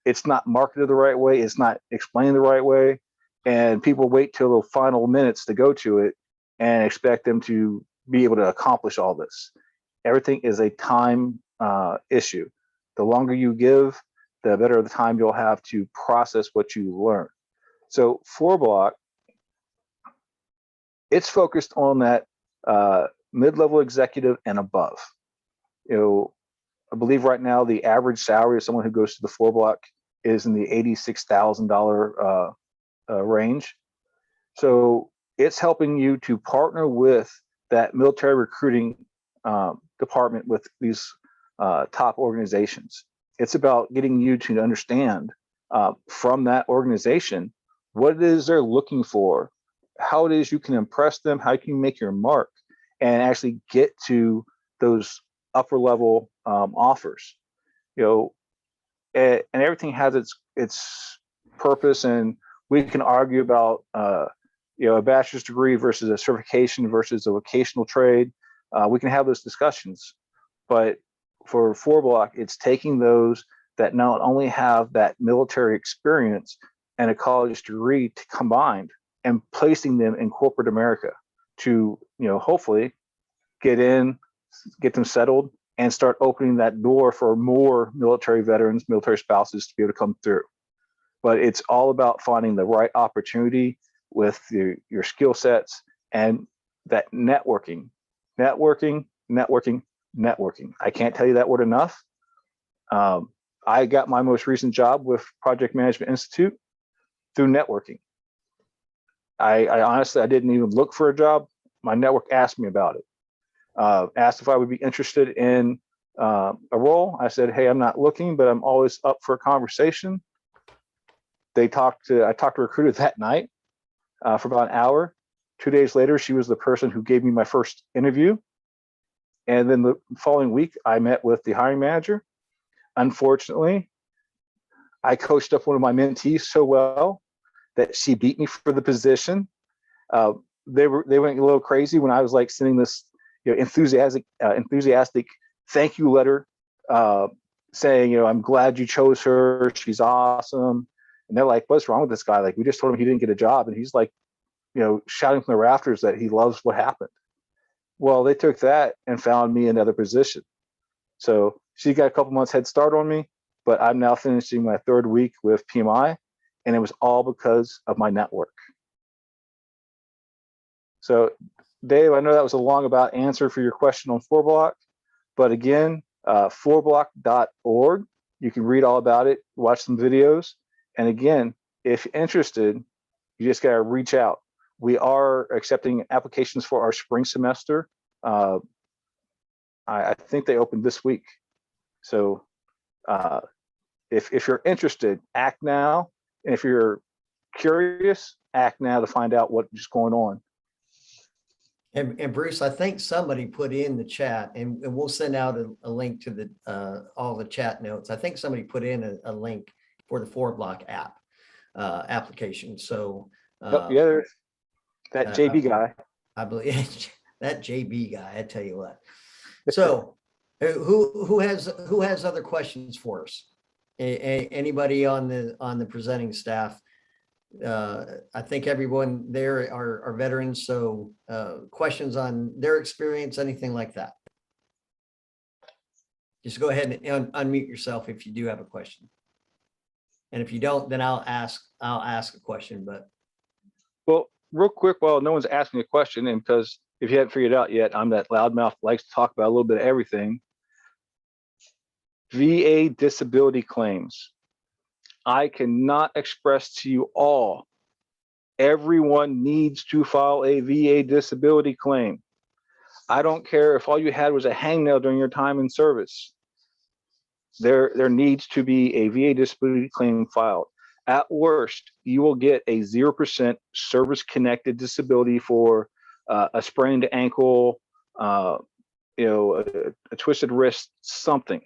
Speaker 3: it's not marketed the right way. It's not explained the right way. And people wait till the final minutes to go to it and expect them to be able to accomplish all this. Everything is a time issue. The longer you give, the better the time you'll have to process what you learn. So 4-block, it's focused on that mid-level executive and above. You know, I believe right now the average salary of someone who goes to the 4-block is in the $86,000 range. So it's helping you to partner with that military recruiting department with these top organizations. It's about getting you to understand from that organization what it is they're looking for, how it is you can impress them, how you can make your mark, and actually get to those upper level offers. You know, and everything has its purpose, and we can argue about you know, a bachelor's degree versus a certification versus a vocational trade. We can have those discussions, but for 4-block, it's taking those that not only have that military experience and a college degree to combined and placing them in corporate America to, you know, hopefully get them settled and start opening that door for more military veterans, military spouses to be able to come through. But it's all about finding the right opportunity with your skill sets and that networking, networking. I can't tell you that word enough. I got my most recent job with Project Management Institute through networking. I honestly, I didn't even look for a job. My network asked me about it. Asked if I would be interested in a role. I said, hey, I'm not looking, but I'm always up for a conversation. I talked to a recruiter that night for about an hour. 2 days later, she was the person who gave me my first interview. And then the following week, I met with the hiring manager. Unfortunately, I coached up one of my mentees so well that she beat me for the position. They went a little crazy when I was like sending this, enthusiastic thank you letter, saying, I'm glad you chose her. She's awesome. And they're like, what's wrong with this guy? Like, we just told him he didn't get a job, and he's like, shouting from the rafters that he loves what happened. Well, they took that and found me another position. So she got a couple months head start on me, but I'm now finishing my 3rd week with PMI, and it was all because of my network. So Dave, I know that was a long about answer for your question on 4Block, but again, 4block.org, you can read all about it, watch some videos. And again, if you're interested, you just got to reach out. We are accepting applications for our spring semester. I think they opened this week. So if you're interested, act now. And if you're curious, act now to find out what is going on.
Speaker 4: And Bruce, I think somebody put in the chat, and we'll send out a link to the all the chat notes. I think somebody put in a link for the 4Block app application. So
Speaker 3: Yeah, there's that JB guy.
Speaker 4: I believe that JB guy. I tell you what. So who has other questions for us? Anybody on the presenting staff? I think everyone there are veterans, so questions on their experience, anything like that. Just go ahead and unmute yourself if you do have a question. And if you don't, then I'll ask a question. But
Speaker 3: well, real quick, while no one's asking a question, and because if you haven't figured it out yet, I'm that loudmouth likes to talk about a little bit of everything. VA disability claims. I cannot express to you all, everyone needs to file a VA disability claim. I don't care if all you had was a hangnail during your time in service. There needs to be a VA disability claim filed. At worst, you will get a 0% service-connected disability for a sprained ankle, a twisted wrist, something.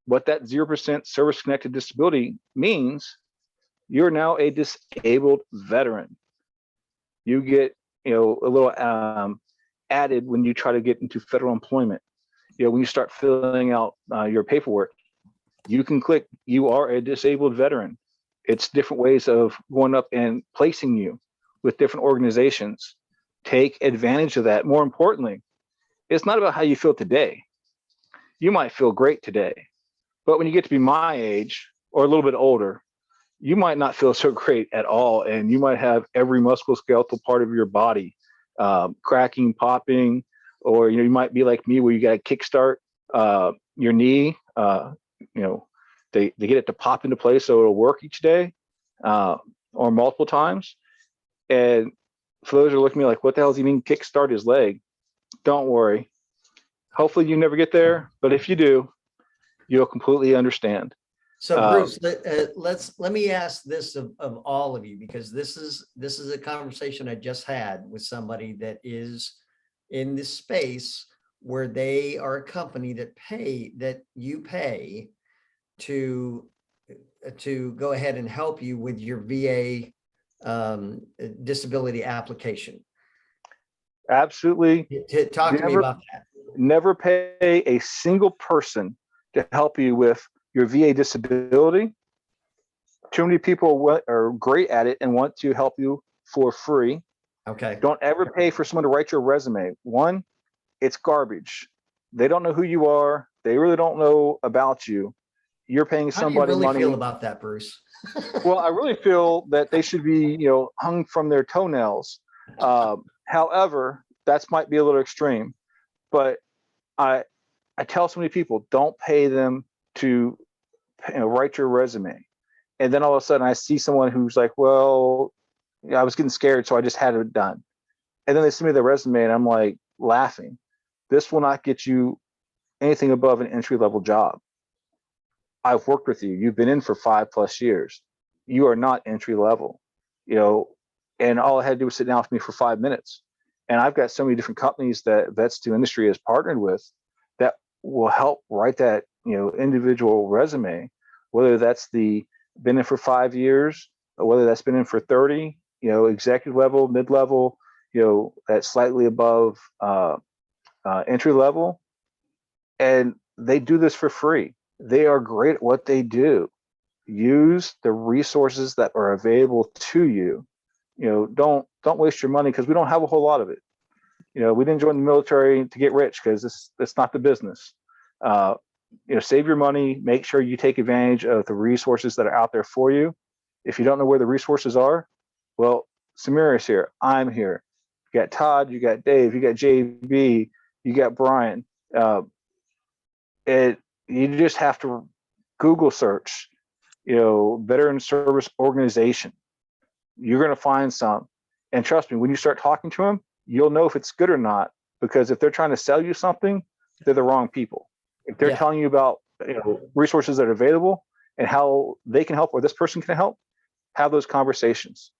Speaker 3: What that 0% service-connected disability means, you're now a disabled veteran. You get, a little added when you try to get into federal employment. When you start filling out your paperwork, you can click, you are a disabled veteran. It's different ways of going up and placing you with different organizations. Take advantage of that. More importantly, it's not about how you feel today. You might feel great today, but when you get to be my age or a little bit older, you might not feel so great at all. And you might have every musculoskeletal part of your body cracking, popping, or, you might be like me where you got to kickstart your knee, they get it to pop into place so it'll work each day or multiple times. And for those who are looking at me like, what the hell does he mean kickstart his leg? Don't worry. Hopefully you never get there, but if you do, you'll completely understand.
Speaker 4: So Bruce, let me ask this of all of you, because this is a conversation I just had with somebody that is in this space where they are a company that you pay to go ahead and help you with your VA disability application.
Speaker 3: Absolutely.
Speaker 4: Talk to me about that.
Speaker 3: Never pay a single person to help you with your VA disability. Too many people are great at it and want to help you for free.
Speaker 4: Okay.
Speaker 3: Don't ever pay for someone to write your resume. One, it's garbage. They don't know who you are. They really don't know about you. You're paying somebody
Speaker 4: money. How do you really
Speaker 3: money.
Speaker 4: feel about that, Bruce?
Speaker 3: Well, I really feel that they should be, hung from their toenails. However, that might be a little extreme, but I tell so many people, don't pay them to write your resume. And then all of a sudden I see someone who's like, well, I was getting scared, so I just had it done. And then they send me the resume and I'm like laughing. This will not get you anything above an entry-level job. I've worked with you. You've been in for 5+ years. You are not entry level, and all I had to do was sit down with me for 5 minutes. And I've got so many different companies that Vets to Industry has partnered with that will help write that, individual resume, whether that's the been in for 5 years or whether that's been in for 30, executive level, mid-level, that's slightly above entry level. And they do this for free. They are great at what they do. Use the resources that are available to you. Don't waste your money, because we don't have a whole lot of it. We didn't join the military to get rich, because that's not the business. Save your money. Make sure you take advantage of the resources that are out there for you. If you don't know where the resources are, well, Samira is here. I'm here. You got Todd. You got Dave. You got JB. You got Brian. You just have to Google search, veteran service organization. You're going to find some. And trust me, when you start talking to them, you'll know if it's good or not, because if they're trying to sell you something, they're the wrong people. If they're telling you about, resources that are available and how they can help, or this person can help, have those conversations.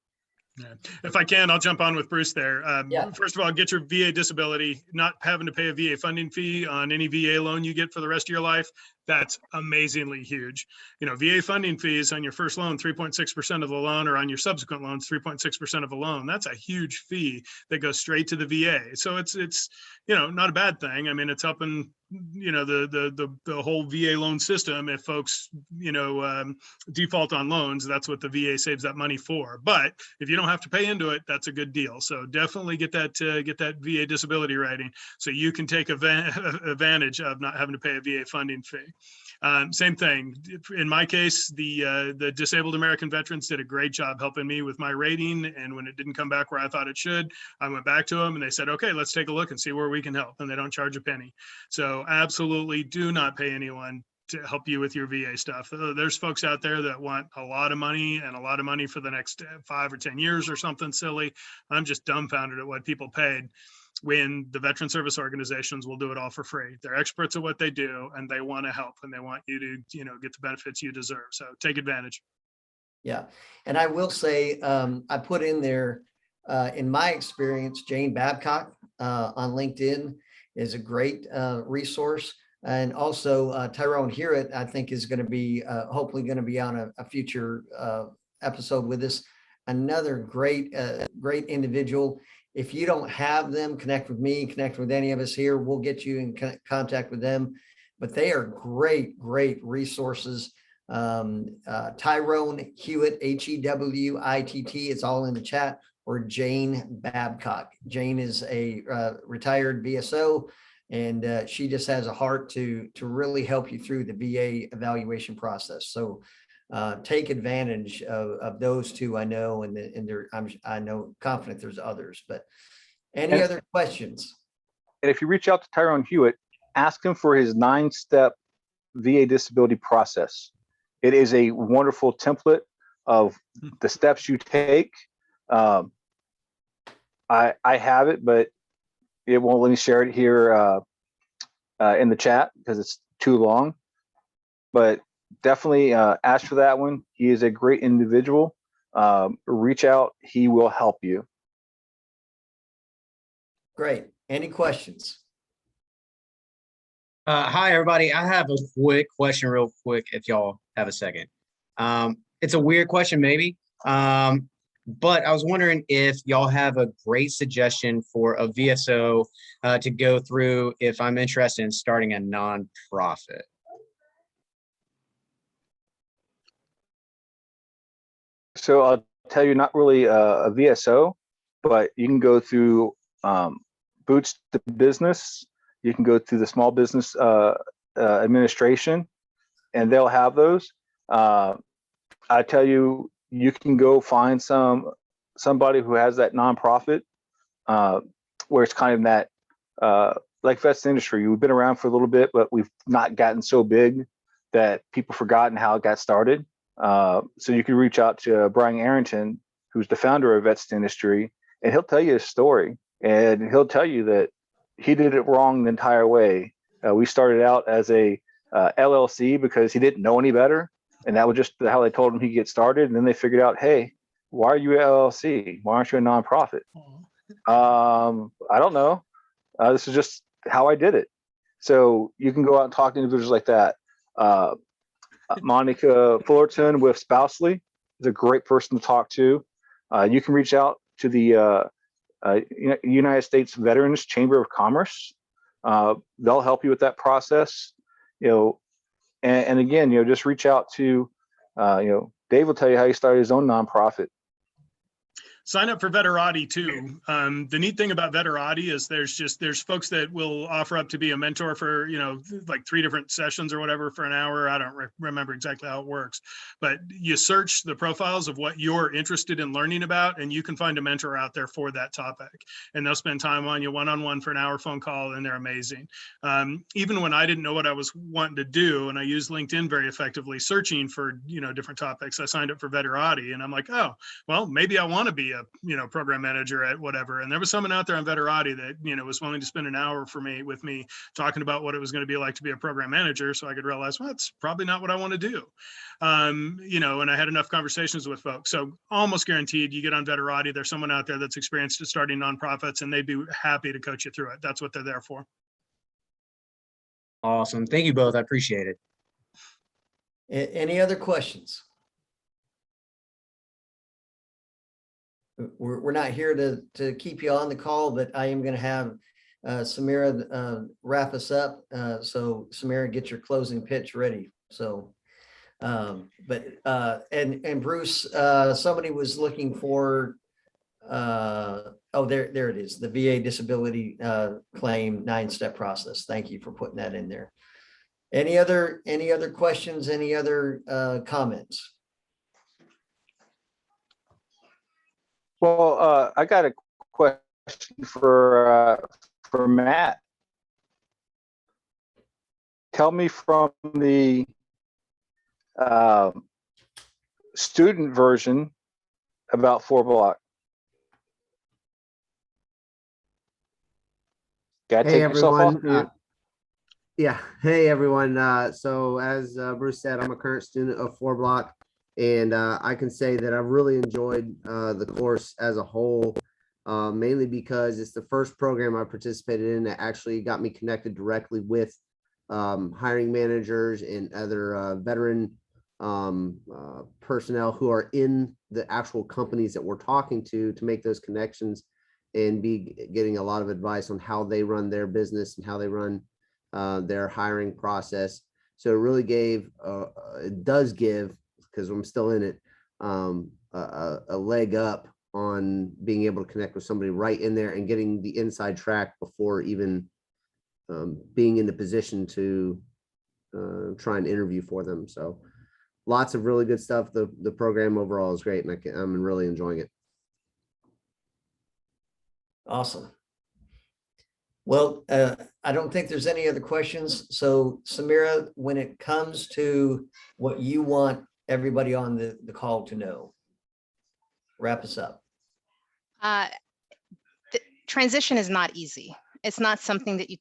Speaker 1: Yeah. If I can, I'll jump on with Bruce there.
Speaker 4: Yeah.
Speaker 1: First of all, get your VA disability, not having to pay a VA funding fee on any VA loan you get for the rest of your life. That's amazingly huge. VA funding fees on your first loan, 3.6% of the loan, or on your subsequent loans, 3.6% of the loan. That's a huge fee that goes straight to the VA. So it's not a bad thing. I mean, it's helping, the whole VA loan system. If folks, default on loans, that's what the VA saves that money for. But if you don't have to pay into it, that's a good deal. So definitely get that VA disability writing so you can take advantage of not having to pay a VA funding fee. Same thing. In my case, the Disabled American Veterans did a great job helping me with my rating. And when it didn't come back where I thought it should, I went back to them and they said, okay, let's take a look and see where we can help. And they don't charge a penny. So absolutely do not pay anyone to help you with your VA stuff. There's folks out there that want a lot of money for the next 5 or 10 years or something silly. I'm just dumbfounded at what people paid, when the veteran service organizations will do it all for free. They're experts at what they do, and they want to help, and they want you to, get the benefits you deserve. So take advantage.
Speaker 4: Yeah. And I will say, I put in there, in my experience, Jane Babcock on LinkedIn is a great resource. And also Tyrone Hewitt, I think, is going to be hopefully going to be on a future episode with us. Another great individual. If you don't have them, connect with me, connect with any of us here. We'll get you in contact with them. But they are great resources. Tyrone Hewitt, Hewitt, it's all in the chat, or Jane Babcock. Jane is a retired VSO, and she just has a heart to really help you through the VA evaluation process. So take advantage of those two. I know, and I know confident there's others, but any other questions?
Speaker 3: And if you reach out to Tyrone Hewitt, ask him for his 9-step VA disability process. It is a wonderful template of the steps you take. I have it, but it won't let me share it here in the chat because it's too long. But definitely ask for that one. He is a great individual. Reach out. He will help you.
Speaker 4: Great. Any questions?
Speaker 7: Hi, everybody. I have a quick question real quick, if y'all have a second. It's a weird question, maybe, but I was wondering if y'all have a great suggestion for a VSO to go through if I'm interested in starting a nonprofit.
Speaker 3: So I'll tell you, not really a VSO, but you can go through Boots to Business. You can go through the Small Business Administration, and they'll have those. I tell you, you can go find somebody who has that nonprofit where it's kind of that like vets industry, we've been around for a little bit, but we've not gotten so big that people forgotten how it got started. So you can reach out to Brian Arrington, who's the founder of Vets Industry, and he'll tell you his story. And he'll tell you that he did it wrong the entire way. We started out as a LLC because he didn't know any better. And that was just how they told him he could get started. And then they figured out, hey, why are you an LLC? Why aren't you a nonprofit? I don't know. This is just how I did it. So you can go out and talk to individuals like that. Monica Fullerton with Spousely is a great person to talk to. You can reach out to the United States Veterans Chamber of Commerce. They'll help you with that process. And again, just reach out to, Dave will tell you how he started his own nonprofit.
Speaker 1: Sign up for Veterati too. The neat thing about Veterati is there's folks that will offer up to be a mentor for, like 3 different sessions or whatever for an hour. I don't remember exactly how it works, but you search the profiles of what you're interested in learning about, and you can find a mentor out there for that topic. And they'll spend time on you one-on-one for an hour phone call, and they're amazing. Even when I didn't know what I was wanting to do, and I used LinkedIn very effectively searching for, different topics, I signed up for Veterati, and I'm like, oh, well, maybe I want to be a program manager at whatever. And there was someone out there on Veterati that was willing to spend an hour with me talking about what it was going to be like to be a program manager, so I could realize, well, it's probably not what I want to do. And I had enough conversations with folks, so almost guaranteed you get on Veterati, there's someone out there that's experienced at starting nonprofits, and they'd be happy to coach you through it. That's what they're there for.
Speaker 7: Awesome. Thank you both. I appreciate it.
Speaker 4: Any other questions? We're not here to keep you on the call, but I am going to have Samira wrap us up. So Samira, get your closing pitch ready. So, and Bruce, somebody was looking for, there it is, the VA disability claim 9-step process. Thank you for putting that in there. Any other questions? Any other comments?
Speaker 3: Well, I got a question for Matt. Tell me from the student version about 4-block. Gotta
Speaker 8: Hey
Speaker 3: take yourself off
Speaker 8: everyone.
Speaker 3: mute.
Speaker 8: Yeah. Hey everyone. So as Bruce said, I'm a current student of 4-block, and I can say that I've really enjoyed the course as a whole, mainly because it's the first program I participated in that actually got me connected directly with hiring managers and other veteran personnel who are in the actual companies that we're talking to make those connections and be getting a lot of advice on how they run their business and how they run their hiring process. So it really it does give, because I'm still in it, a leg up on being able to connect with somebody right in there and getting the inside track before even being in the position to try and interview for them. So lots of really good stuff. The program overall is great, and I'm really enjoying it.
Speaker 4: Awesome. Well, I don't think there's any other questions. So Samira, when it comes to what you want everybody on the call to know, wrap us up.
Speaker 2: The transition is not easy. It's not something that you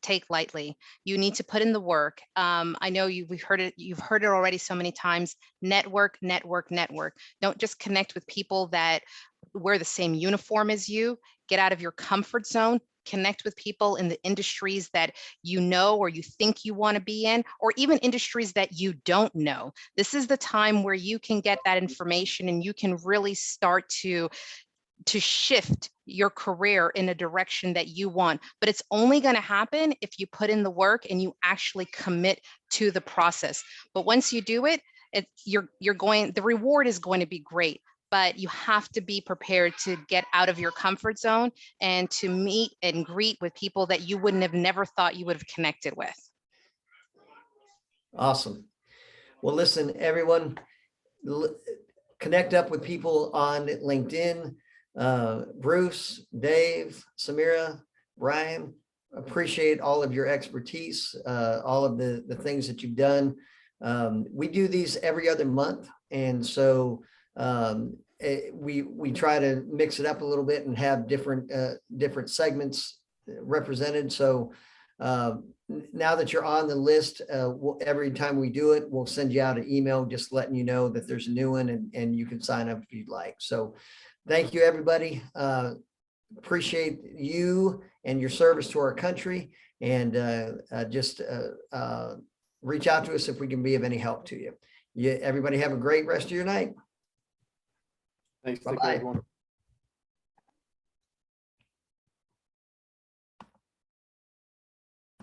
Speaker 2: take lightly. You need to put in the work. I know you've heard it already so many times. Network, network, network. Don't just connect with people that wear the same uniform as you. Get out of your comfort zone. Connect with people in the industries that you know or you think you want to be in, or even industries that you don't know. This is the time where you can get that information and you can really start to shift your career in a direction that you want. But it's only going to happen if you put in the work and you actually commit to the process. But once you do it, the reward is going to be great. But you have to be prepared to get out of your comfort zone and to meet and greet with people that you wouldn't have never thought you would have connected with.
Speaker 4: Awesome. Well, listen, everyone, connect up with people on LinkedIn. Bruce, Dave, Samira, Brian, appreciate all of your expertise, all of the things that you've done. We do these every other month, and so we try to mix it up a little bit and have different segments represented. So now that you're on the list, every time we do it, we'll send you out an email just letting you know that there's a new one, and you can sign up if you'd like. So thank you, everybody. Appreciate you and your service to our country, and just reach out to us if we can be of any help to you. Everybody have a great rest of your night.
Speaker 5: Thanks. Take care,
Speaker 4: Bye-bye.
Speaker 5: everyone.